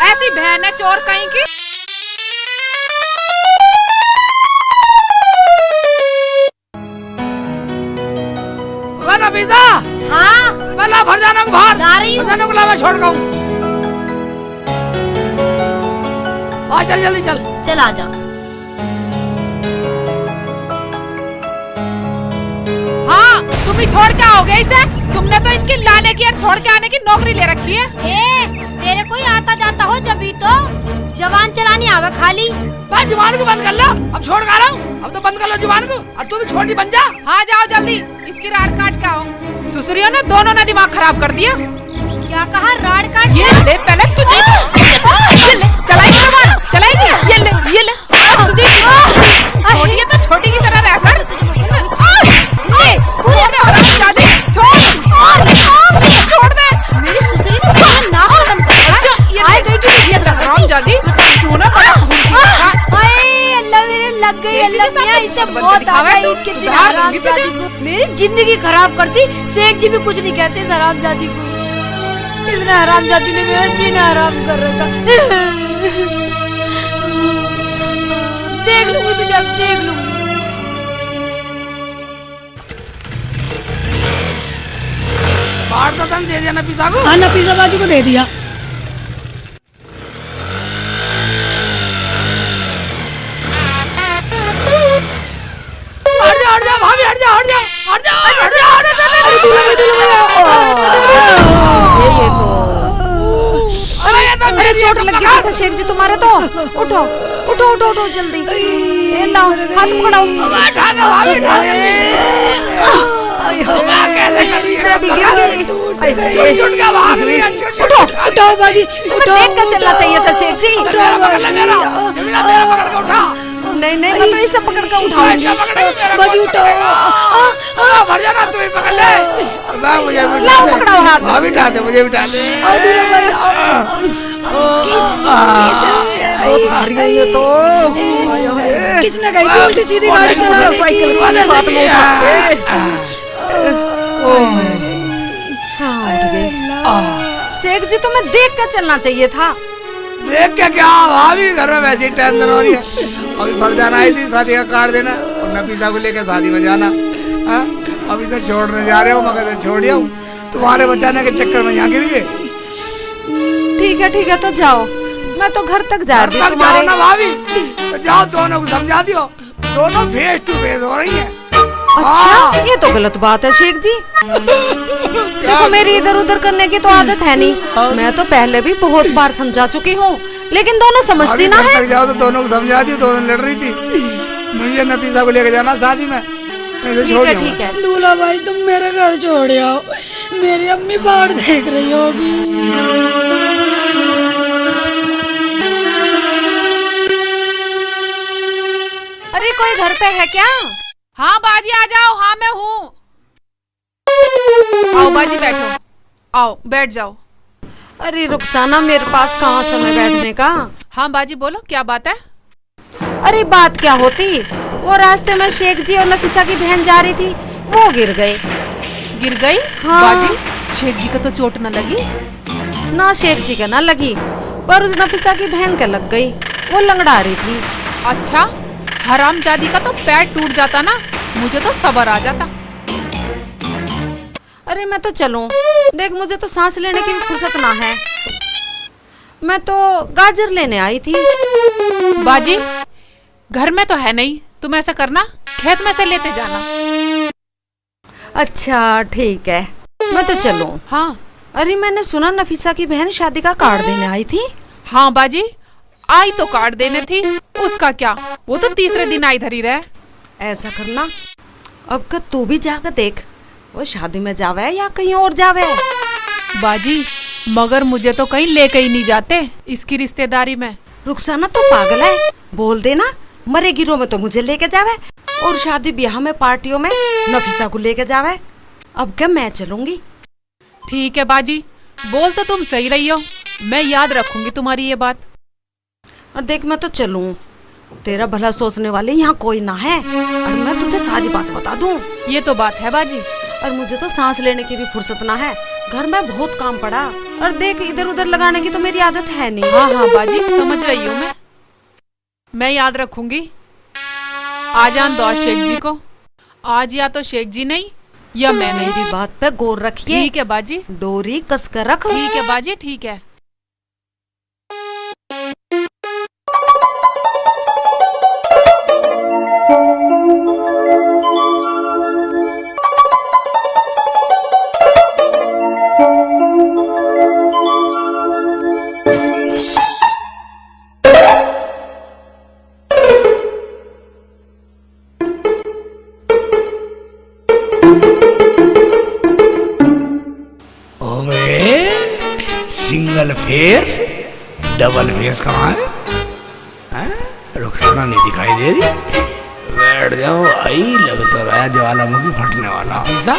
ऐसी बहन है चोर कहीं की। नफीसा, हाँ मैं ला फरजाना को बाहर। ला रही हूँ। फरजाना को ला, मैं छोड़ गया हूँ। आ चल, जल्दी चल। चल आ जा। हाँ, तुम ही छोड़ के आओगे इसे। तुमने तो इनकी लाने की और छोड़ के आने की नौकरी ले रखी है। तेरे कोई आता जाता हो जब भी तो जवान चलानी आवे खाली। मैं जुबान को बंद कर लो, अब छोड़ रहा हूँ। अब तो बंद कर लो जुबान को, और तू भी छोटी बन जा। हाँ जाओ जल्दी, इसकी राड़ काट के आओ। सुसरियों ने दोनों ने दिमाग खराब कर दिया। क्या कहा? राड़ काट? ये ले पहले तुझे। ये ले, चलाएगी जुबान, चलाएगी। ये ले तुझे। छोटी है तो छोटी की तरह रहकर। छोड़ दे। मेरी सुसरी ने मेरा नाक खत्म कर दिया। आए गई की इज्जत रख रहा हूँ जादी। तू ना अल्लाह मेरे लग गई। अल्लाह मियां इससे बहुत आजा ईद के दिन हरामजादी को मेरी जिंदगी खराब कर दी। शेख जी भी कुछ नहीं कहते इस हरामजादी को। इसने हरामजादी ने मेरा जीना हराम कर रखा। देख लूंगी तुझे, अब देख लूंगी। बाहर तो दे दिया नफीसा को। हाँ, नफीसा बाजू को दे दिया। हट जा भाभी, हट जा। अरे चोट लग गई था शेख जी तुम्हारे तो। उठो जल्दी। लाओ हाथ पकड़ाओ। मेरी मैं भी गिर गई। छुट के भाग रही है। उठो उठाओ बाजी, तुम्हें उठाओ। देख कर चलना चाहिए था शेख जी। मेरा पकड़ ले, मेरा पकड़ के उठा। नहीं नहीं, मैं तो इसे पकड़ कर उठाऊंगी। बाजी उठाओ। भर जाना, तुम्हें पकड़ ले। मैं मुझे लाओ पकड़ो हाथ। बिठा दे, मुझे बिठा दे। आओ दूल्हा भाई, आओ। ये तो किसने कही थी उल्टी सीधी गाड़ी चला साइकिल वाले साथ में उठा के। हाँ, उठ गए। शेख जी तुम्हें देख कर चलना चाहिए था। देख के क्या, भाभी घर में वैसी टेंशन हो रही है। अभी फरजाना आई थी शादी का कार्ड देना और नफीसा को लेकर शादी में जाना। अभी से छोड़ने जा रहे हो, मगर से छोड़ दिया हूँ। तुम्हारे बचाने के चक्कर में यहाँ गिर गए। ठीक है तो जाओ, मैं तो घर तक जा रही हूँ जाओ तुम्हारे। ना भाभी, तो जाओ, दोनों को समझा दियो। दोनों फेस टू फेस हो रही है। अच्छा, ये तो गलत बात है शेख जी। देखो मेरी इधर उधर करने की तो आदत है नहीं। मैं तो पहले भी बहुत बार समझा चुकी हूँ, लेकिन दोनों समझती ना है। जाओ तो दोनों को समझा दियो। दोनों लड़ रही थी, मुझे नफीसा को लेकर जाना शादी में। ठीक है। दूल्हा भाई तुम मेरे घर छोड़ आओ, मेरी अम्मी बाहर देख रही होगी। अरे कोई घर पे है क्या? हाँ बाजी आ जाओ। हाँ मैं हूँ। आओ बाजी बैठो, आओ बैठ जाओ। अरे रुखसाना, मेरे पास कहाँ समय बैठने का। हाँ बाजी बोलो, क्या बात है? अरे बात क्या होती, वो रास्ते में शेख जी और नफीसा की बहन जा रही थी, वो गिर गए। गिर गई? हाँ। बाजी शेख जी को तो चोट न लगी? ना शेख जी का ना लगी, पर उस नफीसा की बहन के लग गई। वो लंगड़ा रही थी। अच्छा, हरामजादी का तो पैर टूट जाता ना, मुझे तो सब्र आ जाता। अरे मैं तो चलूं, देख मुझे तो सांस लेने की भी फुर्सत ना है। मैं तो गाजर लेने आई थी। बाजी घर में तो है नहीं, तुम ऐसा करना खेत में से लेते जाना। अच्छा ठीक है, मैं तो चलूं। हाँ। अरे मैंने सुना नफीसा की बहन शादी का कार्ड देने आई थी। हाँ बाजी आई तो कार्ड देने थी, उसका क्या, वो तो तीसरे दिन आई धरी रहे। ऐसा करना, अब का तू भी जाकर देख, वो शादी में जावे या कहीं और जावे। बाजी मगर मुझे तो कहीं लेके ही नहीं जाते इसकी रिश्तेदारी में। रुखसाना तो पागल है, बोल देना मरे गिरों में तो मुझे लेके जावे और शादी ब्याह में पार्टियों में नफीसा को लेके जावे। अब क्या मैं चलूंगी। ठीक है बाजी, बोल तो तुम सही रही हो, मैं याद रखूंगी तुम्हारी ये बात। और देख मैं तो चलूं, तेरा भला सोचने वाले यहाँ कोई ना है और मैं तुझे सारी बात बता दूं। ये तो बात है बाजी। और मुझे तो सांस लेने की भी फुर्सत ना है, घर में बहुत काम पड़ा और देख इधर उधर लगाने की तो मेरी आदत है नहीं। हाँ बाजी समझ रही हूँ मैं याद रखूंगी। आ जान दो शेख जी को, आज या तो शेख जी नहीं या मैं नहीं। मेरी बात पे गौर रखिए। ठीक है बाजी, डोरी कस कर रख। ठीक है बाजी, ठीक है। सिंगल फेस डबल फेस कहाँ है? रुखसाना नहीं दिखाई दे रही। बैठ जाओ, आई लग तो रहा है ज्वालामुखी फटने वाला। ऐसा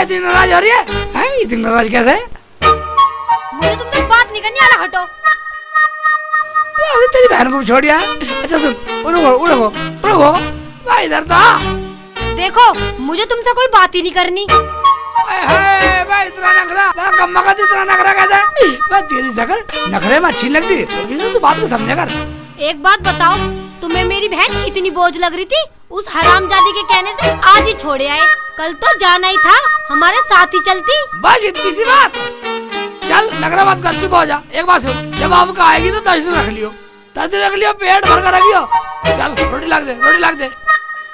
इतनी नाराज हो रही है? इतनी नाराज कैसे? मुझे तुमसे बात नहीं करनी, आला हटो। तेरी बहन को छोड़ दिया। अच्छा सुन, रुको भाई, इधर था। देखो मुझे तुमसे कोई बात ही नहीं करनी। भाई इतना नखरा, कम्मा का इतना नखरा कैसे? मैं तेरी शक्ल नखरे में अच्छी लगती, तो बात को समझा कर। एक बात बताओ, तुम्हें मेरी बहन इतनी बोझ लग रही थी, उस हरामजादी के कहने से आज ही छोड़े आए। कल तो जाना ही था, हमारे साथ ही चलती। बस इतनी सी बात। चल नखरा बात कर, चुप हो जा। एक बात सुन, जब आपका आएगी तो 10 दिन रख लियो, 10 दिन रख लियो, पेट भर कर रखियो। चल रोटी लाग दे।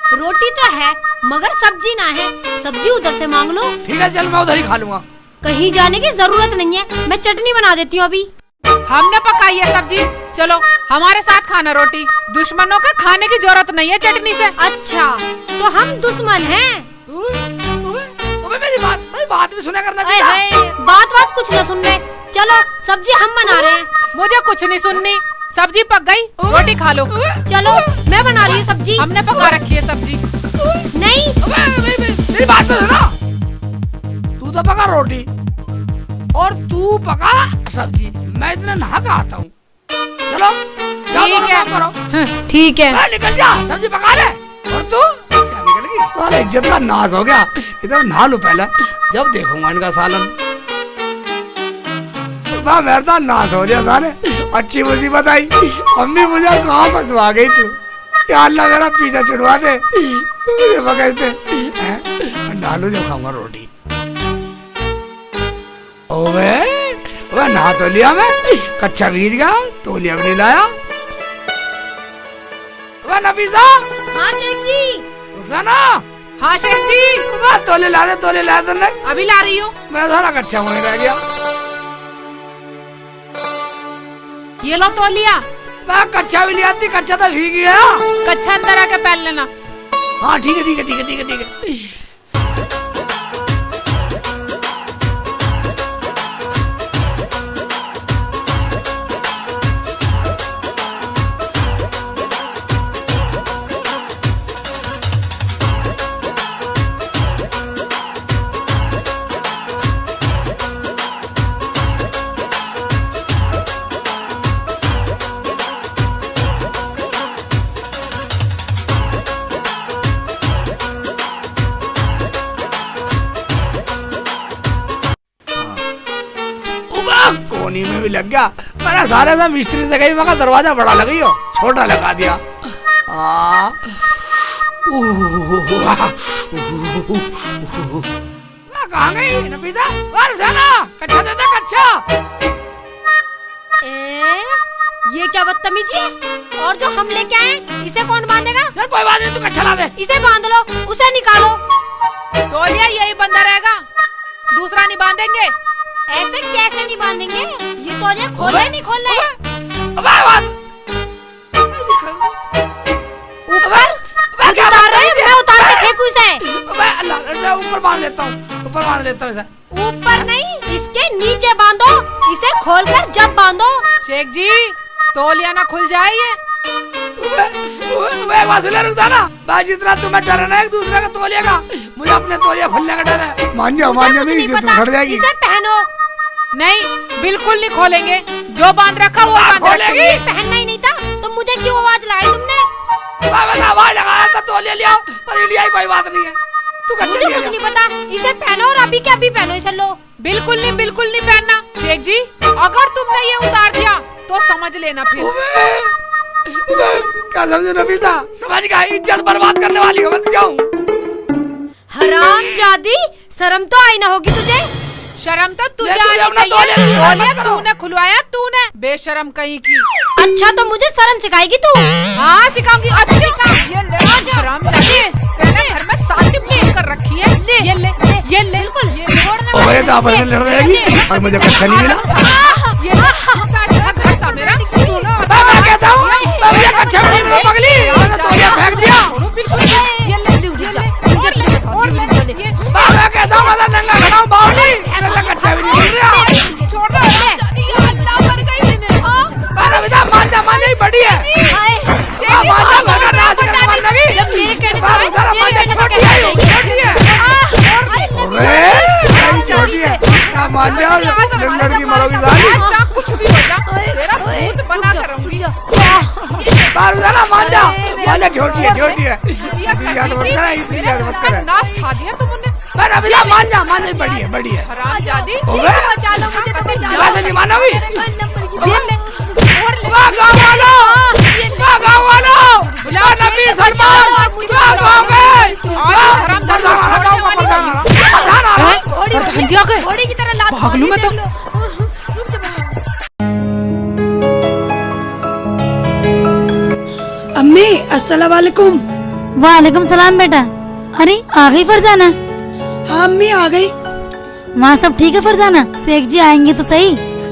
रोटी तो है मगर सब्जी ना है, सब्जी उधर से मांग लो। ठीक है चल, मैं उधर ही खा लूंगा। कहीं जाने की जरूरत नहीं है, मैं चटनी बना देती हूँ अभी। हमने पकाई है सब्जी, चलो हमारे साथ खाना रोटी, दुश्मनों का खाने की जरूरत नहीं है चटनी से। अच्छा तो हम दुश्मन हैं? मेरी बात भी सुना करना। बात कुछ न सुनने, चलो सब्जी हम बना रहे हैं। मुझे कुछ नहीं सुननी, सब्जी पक गई, रोटी खा लो। चलो मैं बना रही हूँ सब्जी। हमने पका रखी है सब्जी। नहीं मेरी बात तो सुनो, तू तो पका रोटी और तू पका सब्जी, मैं इतना नहा का आता हूँ। चलो जाओ दोनों काम करो। ठीक है निकल जा, सब्जी पका ले। और तू क्या निकल गई? तो इज्जत का नाश हो गया। इधर नहा लूं पहले, जब देखूंगा इनका सालन। वाह मेरा नाश हो गया साले, अच्छी मुसीबत आई। अम्मी मुझे कहाँ फंसवा गई तू, या अल्लाह मेरा पीछा छुड़वा दे, मुझे बकसते। डालू जब खाऊंगा रोटी। ओवे ओवे नहा तो लिया मैं, कच्चा भीज गया, तौलिया भी नहीं लाया। ओवे नफीसा। हाँ शेख जी। रुखसाना। हाँ शेख जी। तौले ला दे, तौले ला दे। अभी ला रही हूँ। मैं सारा कच्चा वहीं रह गया। ये लो तौलिया। मैं कच्चा भी लिया थी, कच्चा तो भीग गया। कच्चा अंदर आके पहन लेना। हाँ ठीक है ठीक है ठीक है ठीक है ठीक है। कोनी में भी लग गया। मैंने सारे से मिस्त्री से कही, मगर दरवाजा बड़ा लगी हो, छोटा लगा दिया। कहाँ गई नफीसा? कच्चा दे दे कच्चा। ये क्या बदतमीजी है? और जो हम लेके आए इसे कौन बांधेगा? चल कोई बात नहीं, तू कच्चा ला दे। इसे बांध लो, उसे निकालो। तौलिया यही बंधा रहेगा, दूसरा नहीं बांधेंगे। ऐसे कैसे नहीं बांधेंगे? ये तौलिया खोलने नहीं खोलने। ऊपर उतार रहे हैं, मैं उतार के फेंकू इसे। ऊपर बांध लेता हूँ, ऊपर बांध लेता हूँ इसे। ऊपर नहीं, इसके नीचे बांधो। इसे खोलकर जब बांधो। शेख जी तौलिया ना खुल जाए ये। जितना तुम्हें डर है ना एक दूसरे का तौलिया का, मुझे अपने तौलिया खुलने का डर है। मान जाओ मेरी इज्जत उखड़ जाएगी। इसे पहनो। नहीं बिल्कुल नहीं खोलेंगे, जो बांध रखा वो बांध रखेंगे। पहनना ही नहीं था तो मुझे क्यों आवाज लगाई तुमने? आवाज लगाया था तौलिया लिया, पर लिया कोई बात नहीं है। मुझे कुछ नहीं पता, इसे पहनो और अभी के अभी पहनो इसे। लो बिल्कुल नहीं पहनना। शेख जी अगर तुमने ये उतार दिया तो समझ लेना फिर। क्या समझो नफीसा, समझ गया, इज्जत बर्बाद करने वाली हो, मत जाऊं। हरामजादी, शर्म तो आई ना होगी तुझे। शर्म तो तुझे आनी चाहिए। तूने खुलवाया, तूने बेशरम कहीं की। अच्छा तो मुझे शर्म सिखाएगी तू? हाँ सिखाऊंगी। अच्छा हरामजादी, तेरे घर में शादी प्लान कर रखी है। ये ले बिल्कुल। ओए तो आपस में लड़ रहेगी और मुझे अच्छा नहीं मिला। ये अच्छा घर था मेरा। मैं कहता हूँ मुझे अच्छा नहीं मिला पगली, मैंने तौलिया फेंक दिया। मैं कहता हूँ मैं नंगा खड़ा हूँ बावली, मेरा कच्चा भी नहीं मिल रहा। छोड़ दो। मान जा बड़ी है। लड़की मरोगी कुछ भी हो जा, तेरा भूत बना कर रहूंगी। मान जा, छोटी है। इतनी याद मत कर। नाश खा दिया तुमने। मान जा, बड़ी है। हरामजादी, बचा लो मुझे, तो बचा लो। वैसे नहीं मानोगी? घोड़ी की तरह लात भागलू मैं तो। अम्मी अस्सलाम वालेकुम। वालेकुम सलाम बेटा। अरे आ गई फरजाना? हाँ अम्मी आ गई। वहाँ सब ठीक है फरजाना? शेख जी आएंगे तो सही?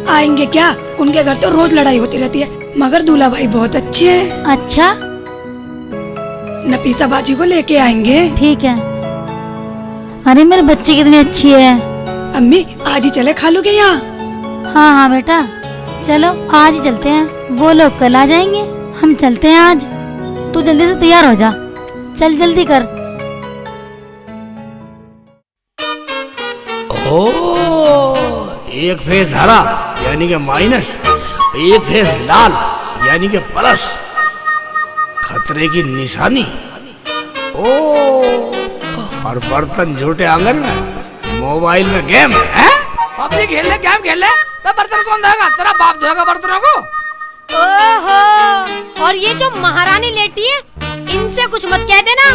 आएंगे क्या, उनके घर तो रोज लड़ाई होती रहती है, मगर दूल्हा भाई बहुत अच्छे हैं। अच्छा नफीसा बाजी को लेके आएंगे। ठीक है। अरे मेरी बच्ची कितनी अच्छी है। अम्मी आज ही चले खालू के यहाँ। हाँ हाँ बेटा चलो आज ही चलते हैं, वो लोग कल आ जाएंगे, हम चलते हैं आज। तू जल्दी से तैयार हो जा, चल जल्दी कर। एक फेस हरा यानी कि माइनस, एक फेस लाल यानी कि प्लस, खतरे की निशानी। ओ और बर्तन झूठे आंगन में, मोबाइल में गेम है। पबजी खेल ले, गेम खेल ले, बर्तन कौन धोएगा? तेरा बाप धोएगा बर्तनों को। ओहो, और ये जो महारानी लेटी है इनसे कुछ मत कह देना,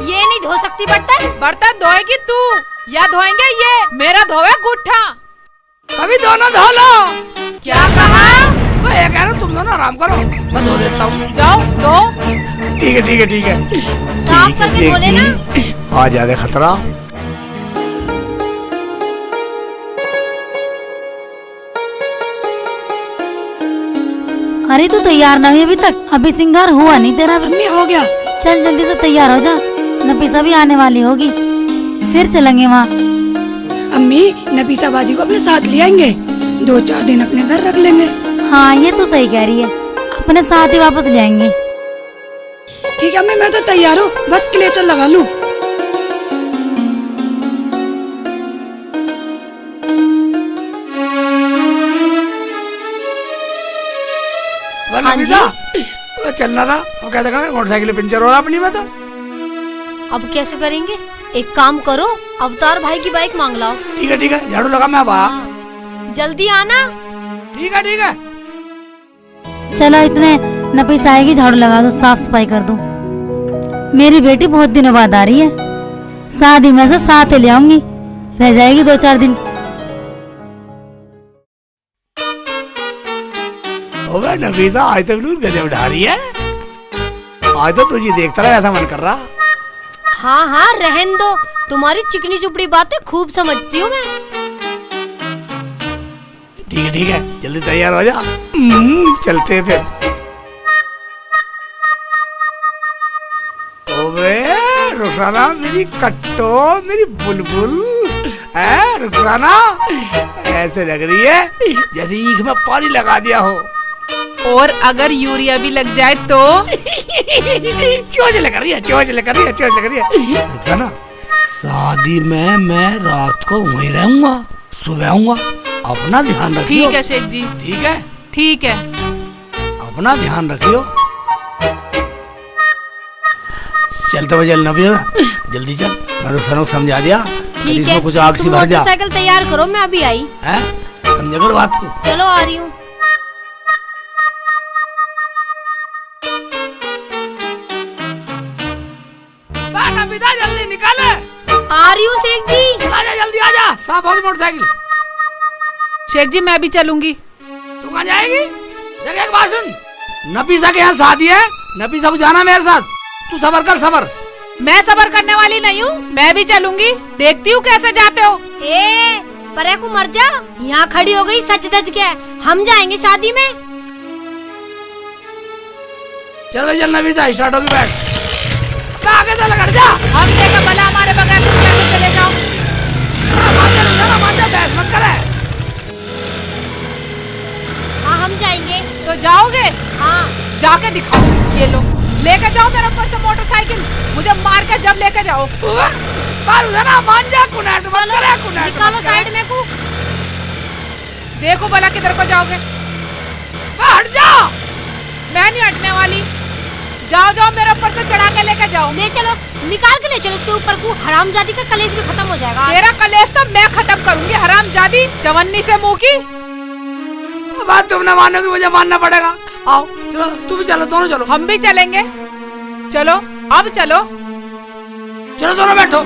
ये नहीं धो सकती बर्तन। बर्तन धोएगी तू या धोएंगे ये? मेरा धोए गुट्ठा। अभी दोनों धो लो। क्या कहा? मैं ये कह रहा हूँ तुम दोनों आराम करो, मैं धो देता हूँ। जाओ धो। ठीक है ठीक है ठीक है, साफ करके धो लेना। आ ज्यादा खतरा। अरे तू तैयार ना हुई अभी तक? अभी सिंगार हुआ नहीं तेरा। अम्मी हो गया। चल जल्दी से तैयार हो जा, नफीसा भी आने वाली होगी, फिर चलेंगे वहाँ। अम्मी नफीसा बाजी को अपने साथ ले आएंगे, 2-4 दिन अपने घर रख लेंगे। हाँ ये तो सही कह रही है, अपने साथ ही वापस ले आएंगे। ठीक है अम्मी मैं तो तैयार हूँ, बस क्लेचर लगा लूँ। तो चलना था, अब कैसे करें? मोटरसाइकिल पंचर हो रहा अपनी में तो। अब कैसे करेंगे? एक काम करो, अवतार भाई की बाइक मांग लाओ। ठीक है, झाड़ू लगा मैं अब आ। जल्दी आना। ठीक है। चलो इतने नफीसा आएगी, झाड़ू लगा दो, साफ सफाई कर दो। मेरी बेटी बहुत दिनों बाद आ रही है, शादी में से साथ ही ले आऊंगी, रह जाएगी 2-4 दिन। नफीसा आज तक गजब उठा रही है, आज तो तुझे देखता रहा ऐसा मन कर रहा। हाँ हाँ रहन दो, तुम्हारी चिकनी चुपड़ी बातें खूब समझती हूँ मैं। ठीक है जल्दी तैयार हो जा, चलते हैं फिर। ओबे रुखसाना मेरी कट्टो, मेरी बुलबुल है रुखसाना, ऐसे लग रही है जैसे ईख में पानी लगा दिया हो। और अगर यूरिया भी लग जाए तो? चोच लग रही है। रुखसाना शादी में मैं रात को वहीं रहूंगा, सुबह आऊंगा, अपना ध्यान रखियो। ठीक है शेख जी। ठीक है अपना ध्यान रखियो। चलते हुए चल नफीसा, जल्दी चल, मैं रुखसाना को समझा दिया। ठीक है, कुछ आग सी भर जा। मोटरसाइकिल तैयार करो, मैं अभी आई। समझ कर बात को। चलो आ रही हूँ। जल्दी निकाले। आ रही हूँ शेख जी। आजा जल्दी आजा, साफ होगी मोटरसाइकिल। शेख जी मैं भी चलूंगी। तू कहाँ जाएगी? देख एक बात सुन, नफीसा के यहाँ शादी है, नफीसा को जाना मेरे साथ, तू सबर कर सबर। मैं सबर करने वाली नहीं हूँ, मैं भी चलूंगी, देखती हूँ कैसे जाते हो। परे को मर जा, यहाँ खड़ी हो गई सच धज के, हम जाएंगे शादी में। चल भाई चल नफीसा, स्टार्ट होगी, बैठ। आगे चल लड़ जा। हम देखा भला हमारे बगैर तुम कैसे चले जाओ। बहस मत करे। हाँ हम जाएंगे। तो जाओगे? हाँ जाके दिखाओ। ये लो लेके जाओ मेरे ऊपर से मोटरसाइकिल, मुझे मार के जब लेके जाओ। मान जा, कुनेट मत करे, कुनेट निकालो साइड में को। देखो भला किधर को जाओगे। हट जा। मैं नहीं हटने वाली, जाओ मेरे ऊपर से चढ़ा के लेके जाओ। ले चलो, निकाल के ले चलो इसके ऊपर को, हरामजादी का कलेश भी खत्म हो जाएगा। तेरा कलेश तो मैं खत्म करूंगी, हरामजादी चवन्नी से मुंह की। बात तुम न मानोगी, मुझे मानना पड़ेगा। आओ चलो, तू भी चलो, दोनों चलो। हम भी चलेंगे, चलो अब चलो। चलो दोनों बैठो।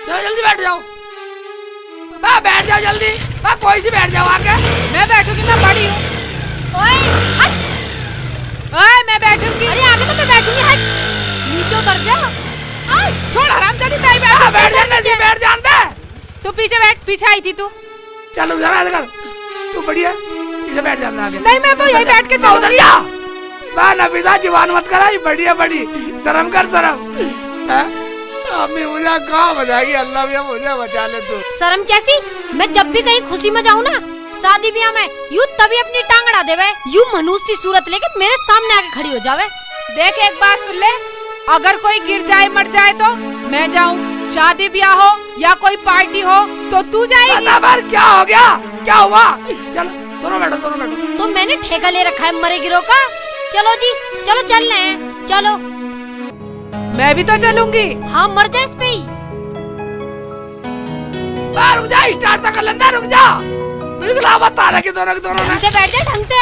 चलो जल्दी बैठ जाओ, बैठ जाओ जल्दी, कोई सी बैठ जाओ आके। मैं बैठूंगी, मैं बड़ी हूँ। ओए मैं बैठूंगी। अरे आगे तो मैं बैठूंगी, हट नीचे उतर जा। छोड़ हरामजादी, मैं बैठ जाने से बैठ जानता है। तू पीछे बैठ, पीछे आई थी तू। चलो जरा ऐसा कर, तू बढ़िया इसे बैठ जाना आगे। नहीं मैं तो यही बैठ के उधर जा। मैं नफीसा जुबान मत करा, बढ़िया बड़ी शर्म कर शर्म। अम्मी मुझे कहाँ बचाएगी, अल्लाह भैया मुझे बचा ले तू। शर्म कैसी? मैं जब भी कहीं खुशी में जाऊँ ना शादी ब्याह में, यूँ तभी अपनी टांग अड़ा देवे, यूँ मनुष्य की सूरत लेके मेरे सामने आके खड़ी हो जावे। देख एक बात सुन ले, अगर कोई गिर जाए मर जाए तो मैं जाऊँ, शादी ब्याह हो या कोई पार्टी हो तो तू जाएगी। क्या हो गया, क्या हुआ? चलो दोनों बैठो, दोनों बैठो। तो मैंने ठेका ले रखा है मरे गिरो का। चलो जी चलो चल रहे हैं, चलो। मैं भी तो चलूंगी। हाँ मर जा इस पे ही। रुक जा, स्टार्ट तक कर लेंगे, रुक जा। बिल्कुल आवाज आ रहा है दोनों के दोनों ने। बैठ जा ढंग से।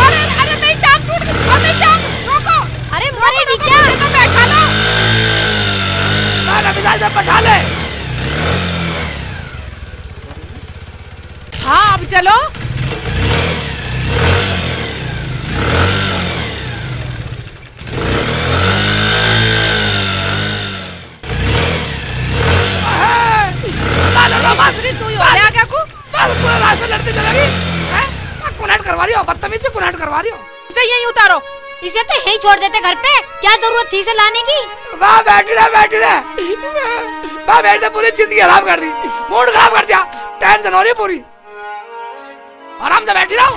अरे अरे मेरी टांग टूट गई, मेरी टांग रोको। अरे मरेगी क्या? तो बैठा लो। बैठा ले। हाँ अब चलो। तू ही हो गया क्या को? पूरा रास्ता लड़ते चलेगी। कुनेट करवा रही हो, बदतमीज से कुनेट करवा रही हो। इसे यहीं उतारो। इसे तो यहीं छोड़ देते घर पे, क्या जरूरत थी इसे लाने की? वाह बैठ रहे वाह बैठ दे, पूरी जिंदगी खराब कर दी, मूड खराब कर दिया, टेंशन हो रही है पूरी। आराम से बैठी रहो।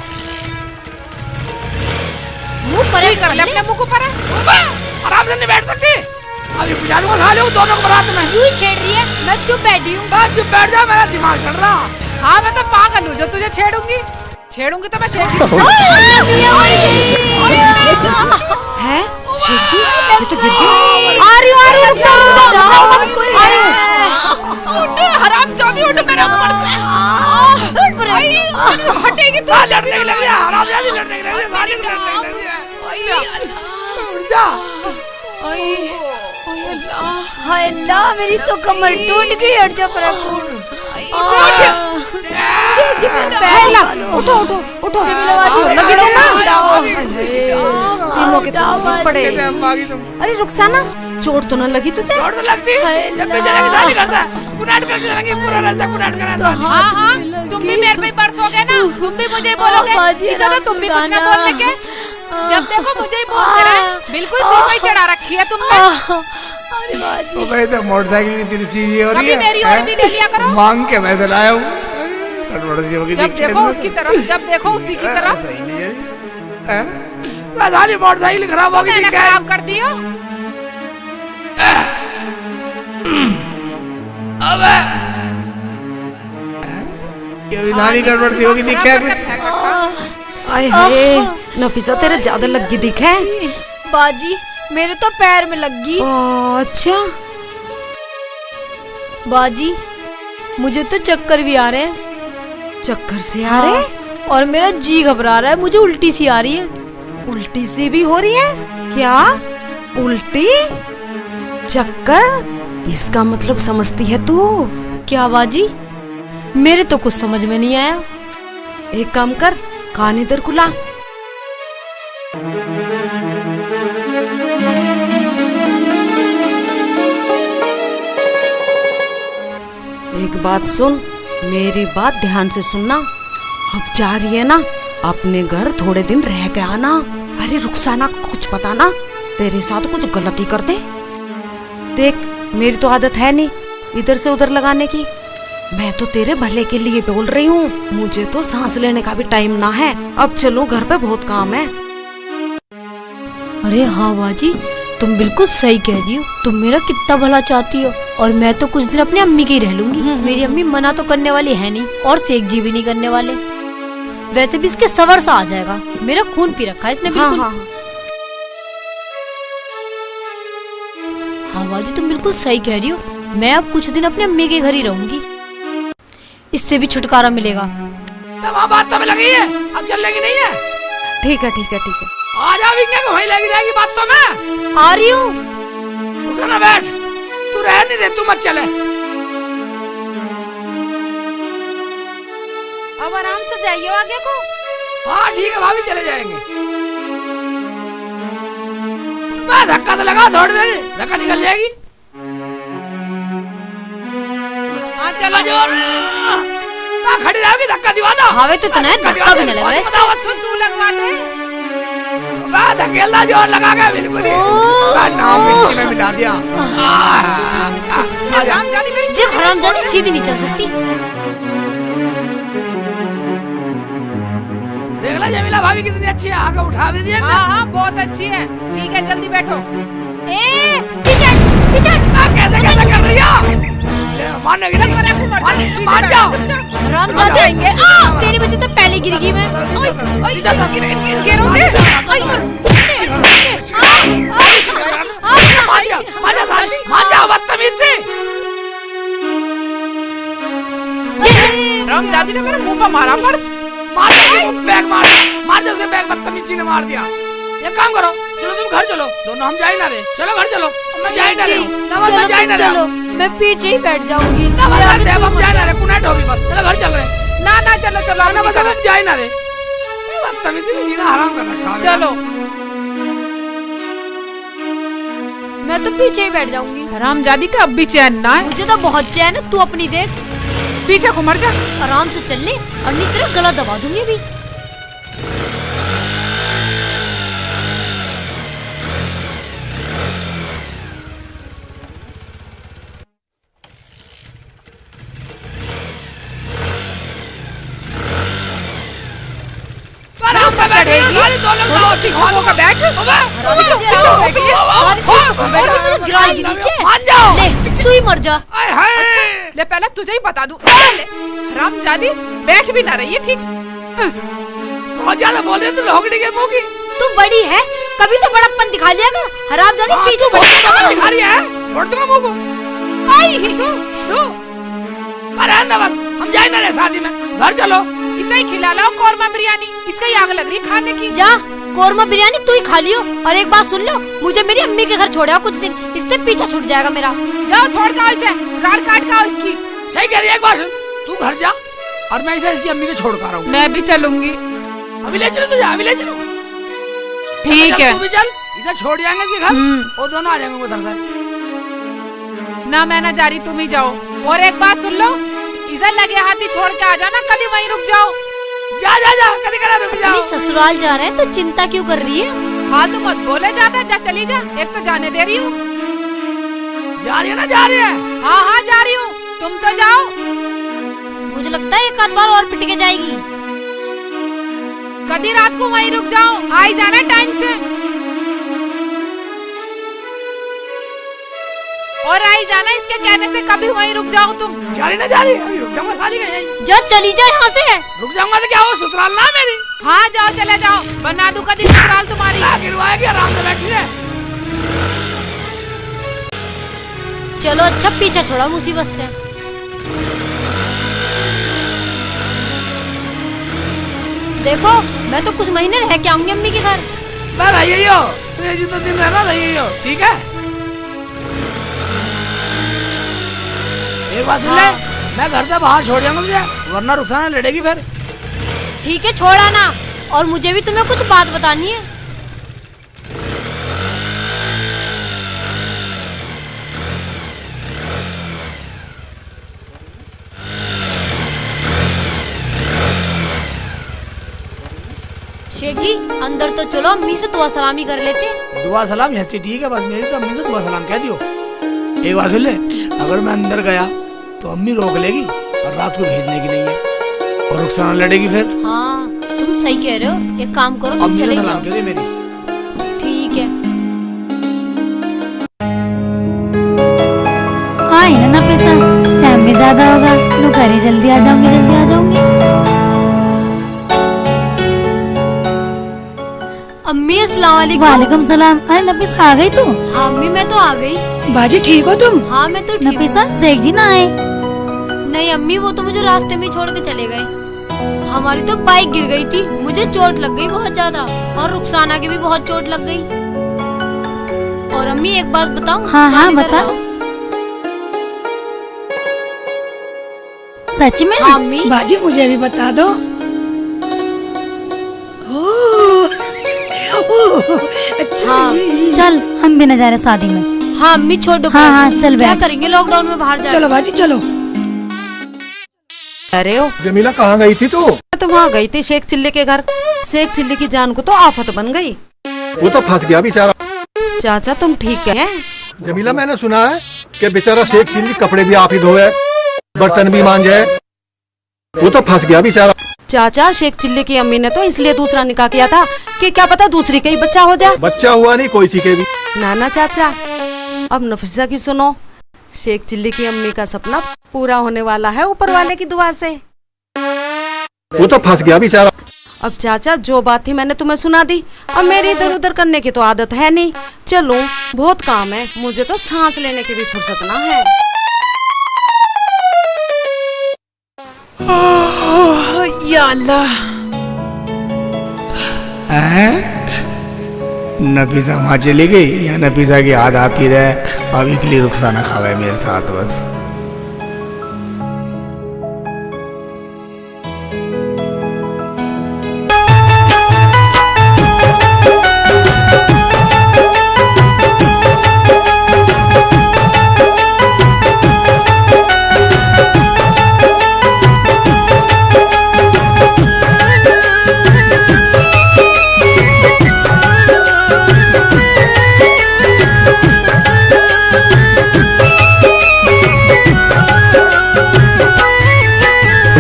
मुंह परे कर ले अपने मुंह को परे। आराम से नहीं बैठ सकती। अभी बुझा दूंगा साले को दोनों को बारात में। यूं ही छेड़ रही है, मैं चुप बैठी हूँ। बस चुप बैठ जा, मेरा दिमाग चल रहा। हाँ मैं तो पागल हूँ जो तुझे छेड़ूंगी तो मैं शेख जी है। शेख जी ये तो गिर गई। आ रही हूँ रुक जाओ। उठ हरामजादी, उठ मेरे ऊपर से। हटेगी तू। लड़ने लग रही है, हरामजादी लड़ने लग रही है, साली लड़ने लग रही है। उठ जा। हाय अल्लाह, मेरी तो कमर टूट गई। हट जा प्रभु। उठो उठो उठो, लगी लो ना। तीनों के तीनों पड़े। अरे रुखसाना, चोट तो न लगी तुझे? चोट तो लगती, जब भी चलेंगे शादी करता है, कुनाट करके चलेंगे, पूरा रास्ता कुनाट करा। हाँ हाँ तुम भी मेरे पे बरसोगे ना, तुम भी मुझे बोलोगे। इसे तो तुम भी कुछ ना बोलने के, जब देखो मुझे ही बोलते रहे। बिल्कुल सिर पे चढ़ा रखी है तुमने। तो भाई तो मोटरसाइकिल की तेरी चीज हो रही है। मेरी और भी ले लिया करो। मांग के पैसे लाया हूँ। जब देखो उसकी तरफ, जब देखो उसी की तरफ। सही नहीं है। बस सारी मोटरसाइकिल खराब हो गई थी, खराब कर दियो। अब ये विधानी गड़बड़ थी होगी, दिखा कुछ? आए हाय नफीसा, तेरे ज्यादा लगी दिखे। बाजी मेरे तो पैर में लग गई। अच्छा बाजी मुझे तो चक्कर भी आ रहे हैं। चक्कर से आ रहे? और मेरा जी घबरा रहा है, मुझे उल्टी सी आ रही है। उल्टी सी भी हो रही है क्या? उल्टी चक्कर, इसका मतलब समझती है तू? क्या बाजी, मेरे तो कुछ समझ में नहीं आया। एक काम कर, कान इधर खुला। एक बात सुन, मेरी बात ध्यान से सुनना। अब जा रही है ना, अपने घर थोड़े दिन रह के आना। अरे रुखसाना को कुछ पता ना, तेरे साथ कुछ गलती कर दे। देख मेरी तो आदत है नहीं इधर से उधर लगाने की, मैं तो तेरे भले के लिए बोल रही हूँ। मुझे तो सांस लेने का भी टाइम ना है। अब चलो, घर पे बहुत काम है। अरे हाँ बाजी, तुम बिल्कुल सही कह रही हो। तुम मेरा कितना भला चाहती हो, और मैं तो कुछ दिन अपनी अम्मी की रह लूंगी। मेरी अम्मी मना तो करने वाली है नहीं, और शेख जी भी नहीं करने वाले। वैसे भी इसके सवर सा आ जाएगा, मेरा खून पी रखा है इसने बिल्कुल। हाँ, हाँ बाजी तुम बिल्कुल सही कह रही हो। मैं अब कुछ दिन अपने अम्मी के घर ही रहूंगी, इससे भी छुटकारा मिलेगा। बात तो में लगी है, अब चलने की नहीं है। ठीक है ठीक है ठीक है, आ जा विंगे को, वहीं लगी रहेगी बात तो में। आ रही हूँ। उसे ना बैठ, तू रह नहीं दे, तू मत चले। अब आराम से जाइए आगे को। हाँ ठीक है भाभी, चले जाएंगे। धक्का तो लगा, थोड़ी देर धक्का निकल जाएगी। हाँ चलो। खड़ी रहोगी, धक्का दिवा दो। हवे तो इतना है, धक्का भी नहीं लग रहा है। तू लगवा दे। धकेलना जोर लगा के बिल्कुल ही। नाम मिट्टी में मिला दिया। हरामजादी मेरी देख, हरामजादी सीधी नहीं चल सकती। देख ला जमीला भाभी कितनी अच्छी है, आगे उठा भी दिया। हाँ बहुत अच्छी है। ठीक है जल्दी बैठो। पीछे कैसे कैसे कर रही हो? मानने की नहीं, मान जाओ। हरामजादे आएंगे। तेरी वजह से पहले गिर गई मैं। मान जाओ बदतमीज से। हरामजादी ने मेरे मुंह पर मारा पर्स। मार बैग मार दे उसके बैग, बदतमीजी ने मार दिया। एक काम करो, चलो तुम घर चलो, दोनों हम जा ही ना रहे। चलो घर चलो, मैं जा ही ना रही। मैं जा ही ना रही। चलो मैं पीछे ही बैठ जाऊंगी। हम जा ही ना रहे, कुनेट होगी बस। चलो घर चल रहे। ना चलो चलो। ना बस हम जा ही ना रहे। बदतमीजी ने जीना हराम कर रखा है। चलो मैं तो पीछे ही बैठ जाऊंगी। हरामजादी का अब भी चैन ना है। मुझे तो बहुत चैन है, तू अपनी देख। पीछे को मर जा। आराम से चल ले, और नहीं तेरा गला दबा दूंगी अभी। तू ही मर जा। अच्छा, ले पहले तुझे ही बता दूं। हरामजादी बैठ भी ना रही है ठीक से। बहुत ज्यादा बोल रहे तू लोकड़ी के मुंह की। तू बड़ी है, कभी तो बड़प्पन दिखा लिया कर। हरामजादी पीछे दिखा रही है, फोड़ दूंगा मुंह को। आई तू अरे ना बस, हम जाए ना रहे शादी में। घर चलो, इसे ही खिला लाओ कौरमा बिरयानी। इसका ही आग लग रही खाने की। जा कौरमा बिरयानी तू ही खा लियो। और एक बात सुन लो, मुझे मेरी अम्मी के घर छोड़ आओ कुछ दिन, इससे पीछा छूट जाएगा मेरा। जाओ छोड़ का इसे, राड काट का इसकी। सही कह रही है, एक बात सुन, तू घर जा और मैं इसे इसकी अम्मी के छोड़ कर आऊँ। मैं भी चलूंगी। अभी ले चलो तुझे, अभी ले चलो। ठीक है तू भी चल, इसे छोड़ जाएंगे इसके घर, वो दोनों आ जाएंगे उधर से। ना मैं ना जा रही, तुम ही जाओ। और एक बात सुन लो, इसे लगे हाथी छोड़ के आ जाना, कभी वहीं रुक जाओ। जा कभी करा रुक जाओ। ससुराल जा रहे हैं तो चिंता क्यों कर रही है? हाँ तो मत बोले ज्यादा, जा चली जा। एक तो जाने दे रही हूँ। जा रही है ना, जा रही है। हाँ जा रही हूँ, तुम तो जाओ। मुझे लगता है एक आध बार और पिट के जाएगी। कभी रात को वहीं रुक जाओ, आ ही जाना टाइम से। और आई जाना, इसके कहने से कभी वहीं रुक जाओ तुम। जा रही ना, जा रही, अभी रुक जाऊंगा सारी का यही। जा चली जा यहाँ से। रुक जाऊंगा तो क्या हो, ससुराल ना मेरी। हाँ जाओ, चले जाओ, बना दूं कभी ससुराल तुम्हारी। गिरवाएगी, आराम से बैठी रहे। चलो अच्छा पीछा छोड़ा मुसीबत से। देखो मैं तो कुछ महीने रह के आऊंगी अम्मी के घर। मैं रही हो, तो ये जितना दिन रहना रही हो, ठीक है। एक बात सुन ले, मैं घर से बाहर छोड़ जाऊंगा तुझे, वरना रुखसाना लड़ेगी फिर। ठीक है छोड़ आना, और मुझे भी तुम्हें कुछ बात बतानी है। शेख जी अंदर तो चलो, अम्मी से दुआ सलामी कर लेते। दुआ सलाम ऐसी ठीक है, बस मेरी तो अम्मी को दुआ सलाम कह दियो। एक बात सुन ले, अगर मैं अंदर गया तो अम्मी रोक लेगी और रात को भेजने की नहीं है, और रुखसाना लड़ेगी फिर। हाँ तुम सही कह रहे हो, एक काम करो तुम चले जाओ। मेरी ठीक है। आई ना पैसा, टाइम भी ज्यादा होगा, लो घरे जल्दी आ जाऊंगी, जल्दी आ जाऊंगी। अम्मी अस्सलाम वालेकुम। वालेकुम सलाम। अरे नफीसा आ गई तू? हाँ अम्मी मैं तो आ गई। बाजी ठीक हो तुम? हाँ मैं तो ठीक हूँ। नफीसा शेख जी ना आए? नहीं अम्मी, वो तो मुझे रास्ते में छोड़ के चले गए। हमारी तो बाइक गिर गई थी, मुझे चोट लग गई बहुत ज्यादा, और रुखसाना की भी बहुत चोट लग गई। और अम्मी एक बात बताऊं? हाँ बता। सच में? हाँ अम्मी। बाजी मुझे भी बता दो। ओ अच्छा हाँ जी। चल हम भी न जा रहे शादी में। हाँ अम्मी छोड़। हाँ, हाँ, चल क्या बैठ। करेंगे लॉकडाउन में बाहर जा। चलो बाजी चलो। अरे हो जमीला कहाँ गई थी तू? मैं तो वहाँ गई थी शेख चिल्ले के घर। शेख चिल्ले की जान को तो आफत बन गई। वो तो फंस गया बेचारा। चाचा तुम ठीक है? जमीला मैंने सुना है कि बेचारा शेख चिल्ली कपड़े भी आप ही धोए, बर्तन भी मांजे। वो तो फंस गया बेचारा। चाचा शेख चिल्ले की अम्मी ने तो इसलिए दूसरा निकाह किया था कि क्या पता दूसरी का ही बच्चा हो जाए। बच्चा हुआ नहीं कोई सी के भी। ना चाचा, अब नफीसा की सुनो। शेख चिल्ली की अम्मी का सपना पूरा होने वाला है ऊपर वाले की दुआ से। वो तो फंस गया बेचारा। अब चाचा जो बात थी मैंने तुम्हें सुना दी। अब मेरी इधर उधर करने की तो आदत है नहीं। चलो बहुत काम है, मुझे तो सांस लेने की भी फुर्सत ना है। या अल्लाह। नफीसा वहाँ चली गई या नफीसा की याद आती रहे। अभी के लिए रुखसाना खावे मेरे साथ बस।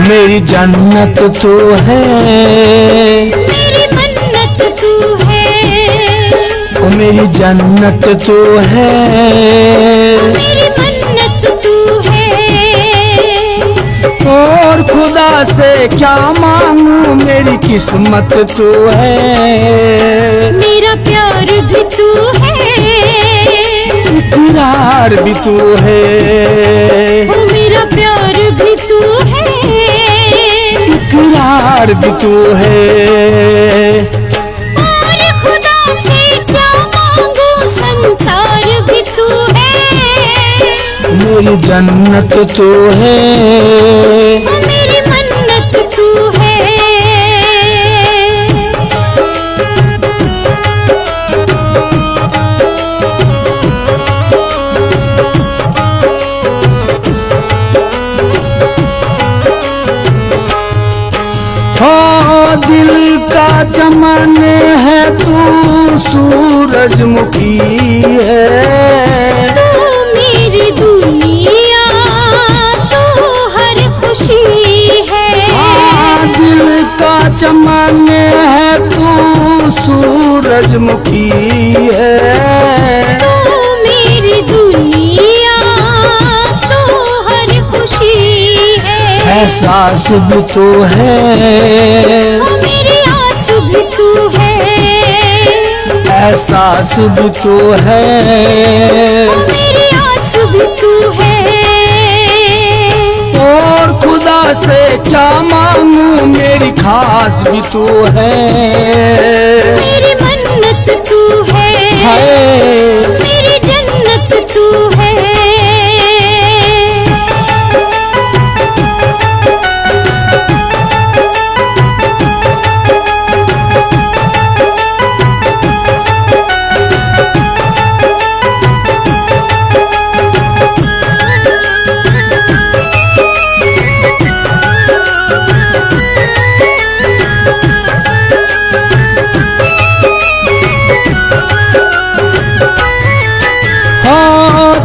मेरी जन्नत तू है, मेरी मन्नत तू है, ओ मेरी जन्नत तू है, मेरी मन्नत तू है। और खुदा से क्या मांगू मेरी किस्मत तू है। मेरा प्यार भी तू है, इकरार भी तू है, ओ मेरा प्यार भी तू है, इकरार भी तू है। और खुदा से क्या मांगू संसार भी तू है। मेरी जन्नत तू है, ओ मेरी मन्नत तू है। दिल का चमन है तू सूरजमुखी है। तू मेरी दुनिया, तू हर खुशी है। दिल का चमन है तू सूरजमुखी है। तू मेरी दुनिया, तू हर खुशी है। एहसास भी तो है, ओ मेरी आस भी तू है। एहसास भी तो है, ओ मेरी आस भी तू है। और खुदा से क्या मांगू मेरी खास भी तो है। मेरी मन्नत तू है, हाय मेरी जन्नत तू है।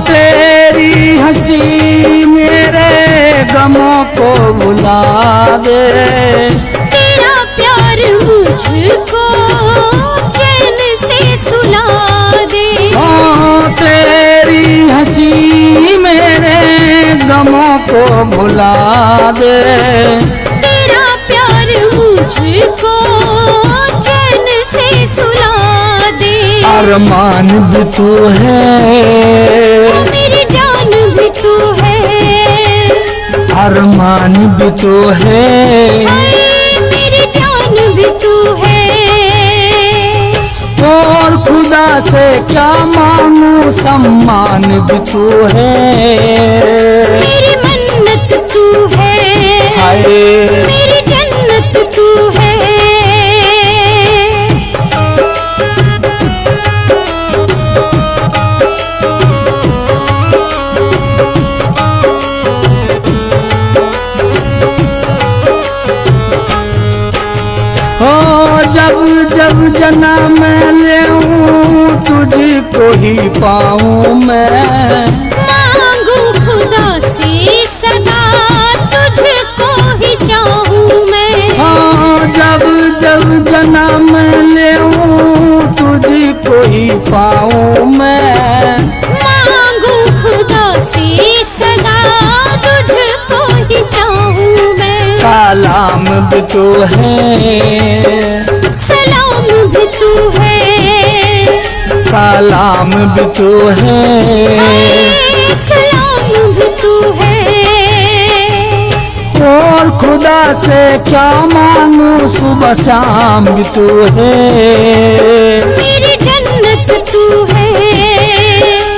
तेरी हंसी मेरे गमों को भुला दे। तेरा प्यार मुझको चैन से सुला दे। तेरी हंसी मेरे गमों को भुला दे। तेरा प्यार मुझको चैन से सुला दे। अरमान भी तू है, मेरी जान भी तू है। अरमान भी तो है, हाय मेरी जान भी तू है। और खुदा से क्या मांगू सम्मान भी तू है। मेरी मन्नत तू है, हाय मेरी जन्नत तू है। जब जन्म लेऊं तुझको ही पाऊं मैं, मांगू खुदा से सदा तुझको ही चाहूं मैं। हाँ जब जब जन्म लेऊं तुझको ही पाऊं मैं, मांगू खुदा से सदा तुझको ही चाहूं मैं। कलाम भी तू है, सलाम भी तू है, कलाम भी तू है, सलाम भी तू है। और खुदा से क्या मांगू सुबह शाम भी तू है, मेरी जन्नत तू है,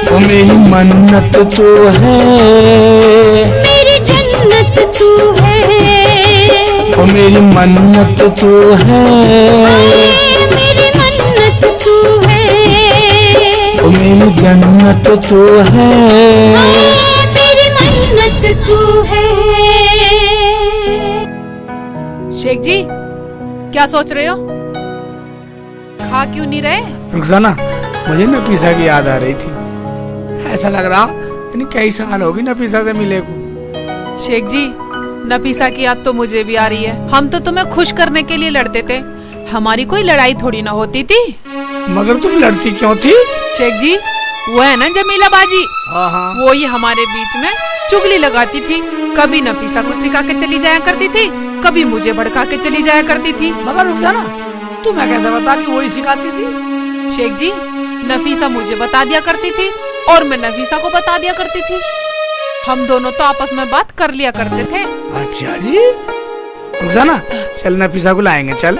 ओ मेरी मन्नत तू है, मेरी जन्नत तू है, ओ मेरी मन्नत तू है, मेरी मन्नत तू है, ओ मेरी जन्नत तू है, मेरी मन्नत तू है। शेख जी क्या सोच रहे हो? खा क्यों नहीं रहे? रुखसाना, मुझे नफीसा की याद आ रही थी। ऐसा लग रहा यानी कई साल होगी नफीसा से मिले को। शेख जी नफीसा की याद तो मुझे भी आ रही है। हम तो तुम्हें खुश करने के लिए लड़ते थे, हमारी कोई लड़ाई थोड़ी ना होती थी। मगर तुम लड़ती क्यों थी? शेख जी वो है ना जमीला बाजी, हाँ। वो ही हमारे बीच में चुगली लगाती थी। कभी नफीसा को सिखा के चली जाया करती थी, कभी मुझे भड़का के चली जाया करती थी। मगर रुखसाना, तुम्हें कैसे बता कि वही सिखाती थी? शेख जी नफीसा मुझे बता दिया करती थी और मैं नफीसा को बता दिया करती थी। हम दोनों तो आपस में बात कर लिया करते थे। अच्छा जी। रुखसाना चल नफीसा को लाएंगे, चल।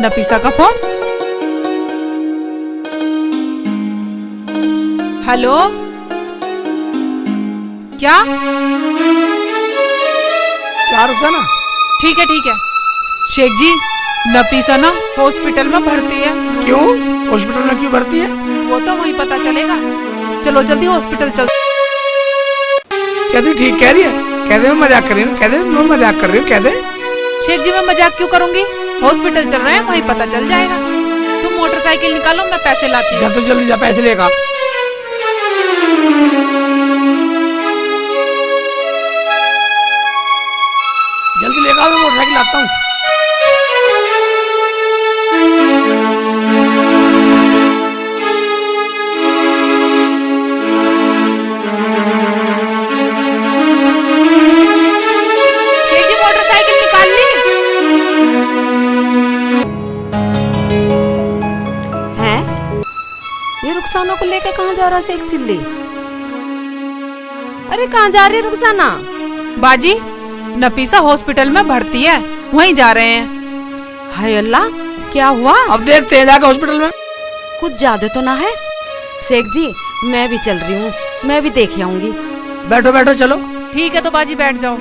नफीसा का फोन। हेलो क्या रुखसाना? ठीक है शेख जी नफीसा ना हॉस्पिटल में भर्ती है। क्यों? हॉस्पिटल में क्यों भर्ती है? वो तो वहीं पता चलेगा। चलो जल्दी हॉस्पिटल चल। क्या तू ठीक कह रही है? कह दे मैं मजाक कर रही हूँ, कह दे मैं मजाक कर रही हूँ, कह दे। शेख जी मैं मजाक क्यों करूंगी? हॉस्पिटल चल रहे हैं, वहीं पता चल जाएगा। तुम मोटरसाइकिल निकालो, मैं पैसे लाती हूँ। जा तो जल्दी जा, पैसे लेगा। जल्दी लेगा, मैं मोटरसाइकिल लाता हूँ। शेख जी मोटरसाइकिल निकाल ली? हैं? ये रुखसाना को लेके कहाँ जा रहा है शेख चिल्ली? अरे कहाँ जा रही है रुखसाना? बाजी नफीसा हॉस्पिटल में भर्ती है, वहीं जा रहे हैं। हाय अल्लाह, क्या हुआ? अब देखते हैं जाकर हॉस्पिटल में। कुछ ज्यादा तो ना है? शेख जी मैं भी चल रही हूँ, मैं भी देख आऊंगी। बैठो बैठो चलो। ठीक है तो बाजी बैठ जाओ।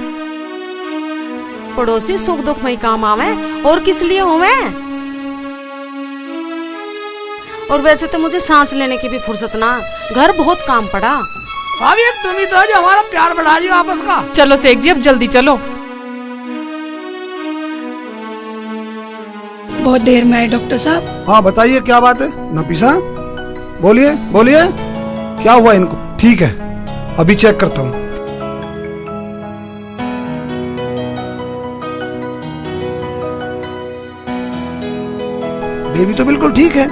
पड़ोसी सुख दुख में ही काम आवे, और किस लिए हूँ मैं? और वैसे तो मुझे सांस लेने की भी फुर्सत ना, घर बहुत काम पड़ा। भाभी अब तुम ही तो जो हमारा प्यार बढ़ा रही हो आपस का। चलो शेख जी अब जल्दी चलो। बहुत देर में आए डॉक्टर साहब। हाँ बताइए क्या बात है नफीसा, बोलिए बोलिए क्या हुआ इनको? ठीक है अभी चेक करता हूँ। बेबी तो बिल्कुल ठीक है,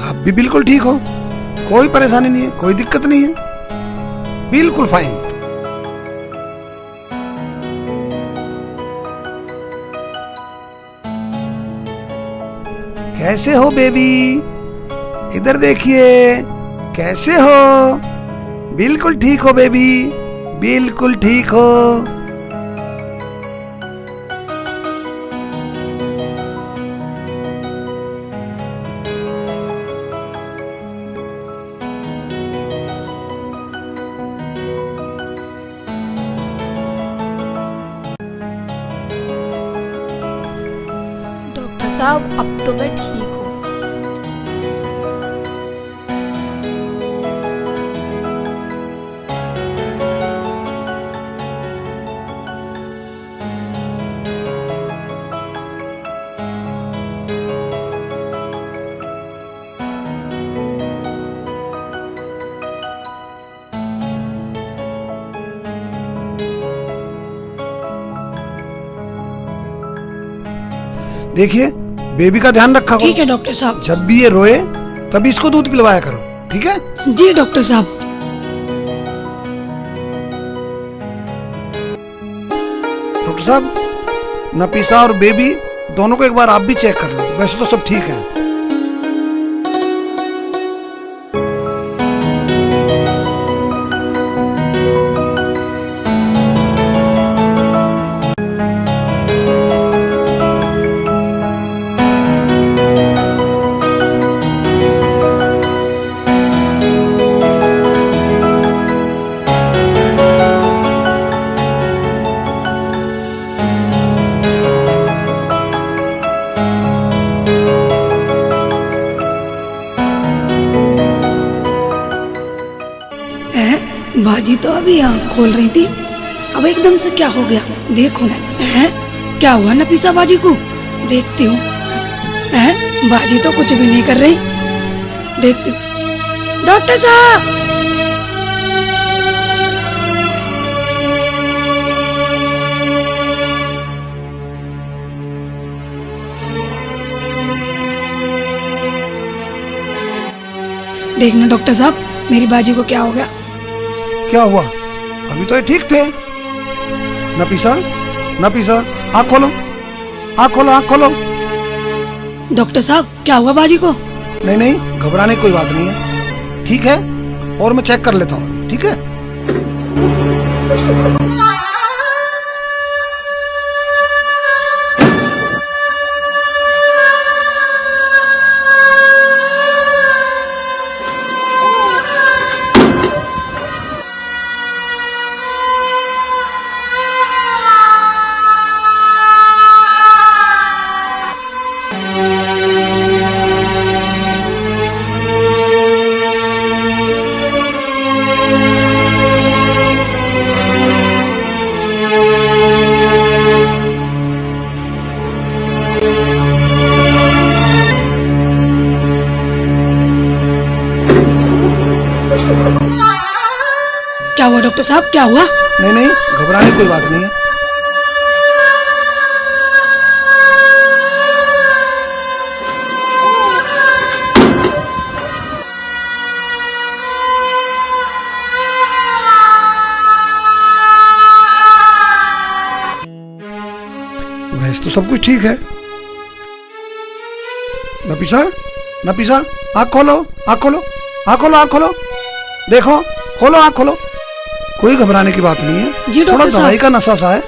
आप भी बिल्कुल ठीक हो, कोई परेशानी नहीं है, कोई दिक्कत नहीं है, बिल्कुल फाइन। कैसे हो बेबी? इधर देखिए, कैसे हो? बिल्कुल ठीक हो बेबी, बिल्कुल ठीक हो। डॉक्टर साहब अब तो मैं ठीक हूँ। देखिए बेबी का ध्यान रखा करो। ठीक है डॉक्टर साहब। जब भी ये रोए तभी इसको दूध पिलवाया करो, ठीक है? जी डॉक्टर साहब। डॉक्टर साहब, नफीसा और बेबी दोनों को एक बार आप भी चेक कर लो। वैसे तो सब ठीक है। बाजी तो अभी आँख खोल रही थी, अब एकदम से क्या हो गया देखो ना। क्या हुआ नफीसा बाजी को? देखती हूँ। बाजी तो कुछ भी नहीं कर रही, देखती हूँ। डॉक्टर साहब, देखना डॉक्टर साहब मेरी बाजी को क्या हो गया। क्या हुआ? अभी तो ये ठीक थे। नफीसा, नफीसा, आँख खोलो, आँख खोलो, आँख खोलो। डॉक्टर साहब क्या हुआ बाजी को? नहीं नहीं, घबराने की कोई बात नहीं है, ठीक है। और मैं चेक कर लेता हूँ, ठीक है? क्या हुआ डॉक्टर साहब, क्या हुआ? नहीं नहीं, घबराने की कोई बात नहीं है। वैसे तो सब कुछ ठीक है। नफीसा, नफीसा, आँख खोलो, आँख खोलो, आँख खोलो, आँख खोलो, देखो, खोलो, आँख खोलो। कोई घबराने की बात नहीं है। जी थोड़ा डॉक्टर साहब। दवाई का नशा सा है,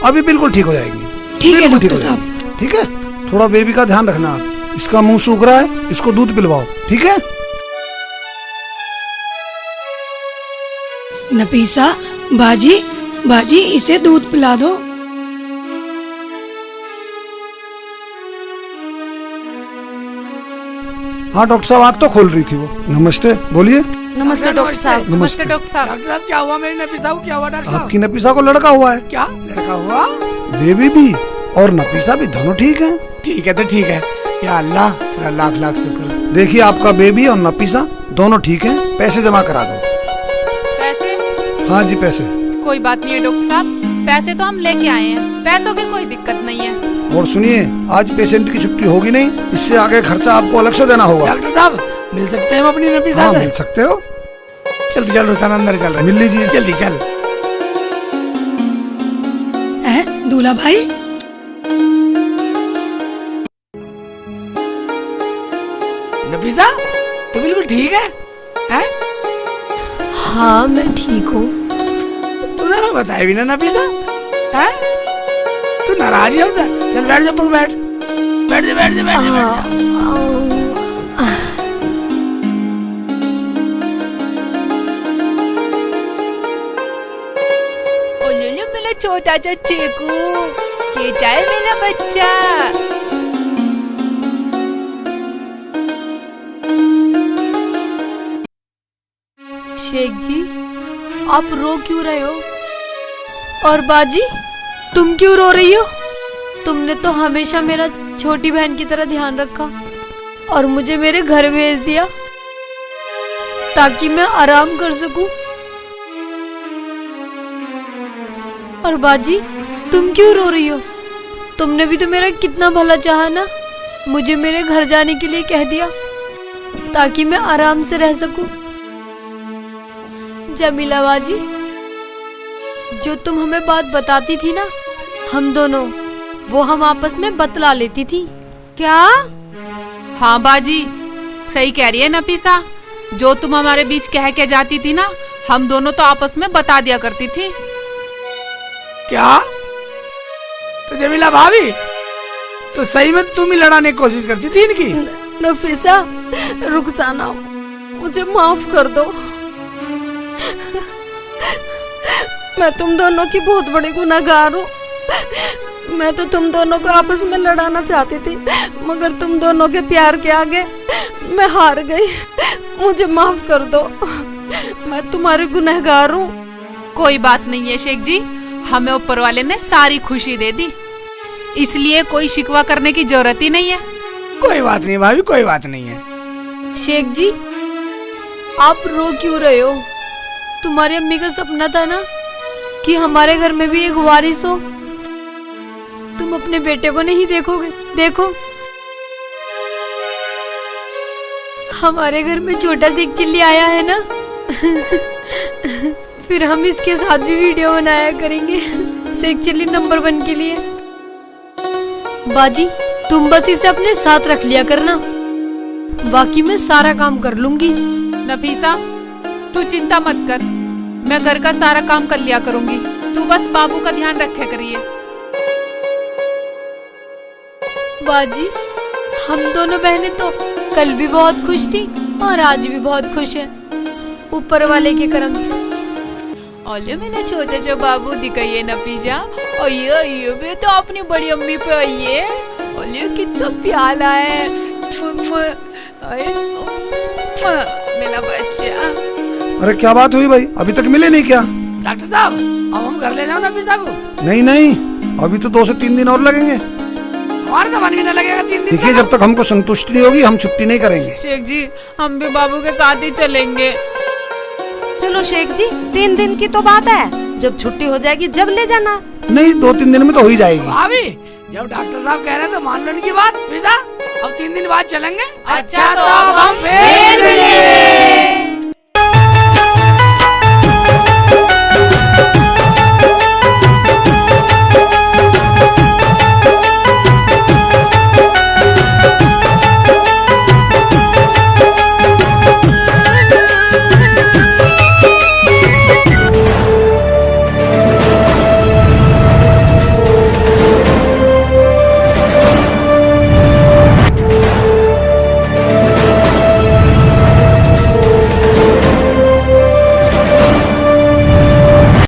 अभी बिल्कुल ठीक हो जाएगी। ठीक है बिल्कुल डॉक्टर हो साहब। जाएगी, ठीक है? थोड़ा बेबी का ध्यान रखना आप। इसका मुंह सूख रहा है, इसको दूध पिलवाओ, ठीक है? नफीसा, बाजी, बाजी इसे दूध पिला दो। हाँ डॉक्टर साहब, आँख तो खोल रही थी वो। नमस्ते, बोलिए। नमस्ते डॉक्टर साहब। नमस्ते डॉक्टर साहब। डॉक्टर साहब क्या हुआ मेरी नफीसा को? क्या हुआ डॉक्टर साहब? आपकी नफीसा को लड़का हुआ है। क्या लड़का हुआ? बेबी भी और नफीसा भी दोनों ठीक है। ठीक है तो ठीक है, या अल्लाह तेरा लाख लाख शुक्र। देखिए आपका बेबी और नफीसा दोनों ठीक है। पैसे जमा करा दो। पैसे? हाँ जी, पैसे। कोई बात नहीं है डॉक्टर साहब, पैसे तो हम लेके आए हैं, पैसों की कोई दिक्कत नहीं है। और सुनिए, आज पेशेंट की छुट्टी होगी नहीं, इससे आगे खर्चा आपको अलग से देना होगा। डॉक्टर साहब मिल सकते हैं हम अपनी नफीसा हाँ, से? मिल सकते हो। जल्दी चल रुसान, अंदर चल रहे। मिल लीजिए। जल्दी चल। दूल्हा भाई, नफीसा तू बिल्कुल ठीक है? हैं? हाँ मैं ठीक हूँ। तूने हमें बताया भी ना नफीसा? हैं? तू नाराज है हमसे? चल बैठ जा, पर बैठ, बैठ जा, बैठ जा, बैठ जा, बैठ जा। मेरा छोटा सा चीकू, ये जाए मेरा बच्चा। शेख जी, आप रो क्यों रहे हो? और बाजी, तुम क्यों रो रही हो? तुमने तो हमेशा मेरा छोटी बहन की तरह ध्यान रखा और मुझे मेरे घर भेज दिया ताकि मैं आराम कर सकूं। और बाजी, तुम क्यों रो रही हो? तुमने भी तो मेरा कितना भला चाहा ना, मुझे मेरे घर जाने के लिए कह दिया ताकि मैं आराम से रह सकूं। जमीला बाजी, जो तुम हमें बात बताती थी ना, हम दोनों, वो हम आपस में बतला लेती थी। क्या? हाँ बाजी, सही कह रही है नफीसा। जो तुम हमारे बीच कह के जाती थी ना, हम दोनों तो आपस में बता दिया करती थी। क्या? तो जमीला भाभी, तो सही में तुम ही लड़ाने की कोशिश करती थी इनकी? नफीसा, रुखसाना, मुझे माफ कर दो। मैं तुम दोनों की बहुत बड़ी गुनहगार हूँ। मैं तो तुम दोनों को आपस में लड़ाना चाहती थी, मगर तुम दोनों के प्यार के आगे मैं हार गई। मुझे माफ कर दो, मैं तुम्हारी गुनहगार हूँ। कोई बात नहीं है शेख जी, हमें ऊपर वाले ने सारी खुशी दे दी, इसलिए कोई शिकवा करने की जरूरत ही नहीं है। कोई बात नहीं भाभी, कोई बात नहीं है। शेख जी, आप रो क्यों रहे हो? तुम्हारी अम्मी का सपना था ना कि हमारे घर में भी एक वारिस हो। तुम अपने बेटे को नहीं देखोगे? देखो, हमारे घर में छोटा सा एक चिल्ली आया है ना। फिर हम इसके साथ भी वीडियो बनाया करेंगे, शेख चिल्ली नंबर 1 के लिए। बाजी, तुम बस इसे अपने साथ रख लिया करना, बाकी मैं सारा काम कर लूंगी। नफीसा, तू चिंता मत कर, मैं घर का सारा काम कर लिया करूंगी। तू बस बाबू का ध्यान रखे करिए। बाजी, हम दोनों बहनें तो कल भी बहुत खुश थी और आज भी बहुत खुश हैं, ऊपर वाले के करम से। ओले मैंने छोटे जो बाबू दिखाइए नफीसा, और ये भी तो अपनी बड़ी अम्मी पे आइए। ओले कितना प्याला है मेरा बच्चा। अरे क्या बात हुई भाई, अभी तक मिले नहीं क्या? डॉक्टर साहब, अब हम घर ले जाओ नफीसा को? नहीं नहीं, अभी तो 2 से 3 दिन और लगेंगे। हमारे तो मन भी न लगेगा 3 दिन। देखिए, जब तक हमको संतुष्टि नहीं होगी हम छुट्टी नहीं करेंगे। शेख जी, हम भी बाबू के साथ ही चलेंगे। चलो शेख जी, 3 दिन की तो बात है, जब छुट्टी हो जाएगी जब ले जाना। नहीं, 2-3 दिन में तो हो ही जाएगी। भाभी, जब डॉक्टर साहब कह रहे हैं तो मान लो इनकी बात। फिजा, अब 3 दिन बाद चलेंगे। अच्छा तो अब हम फिर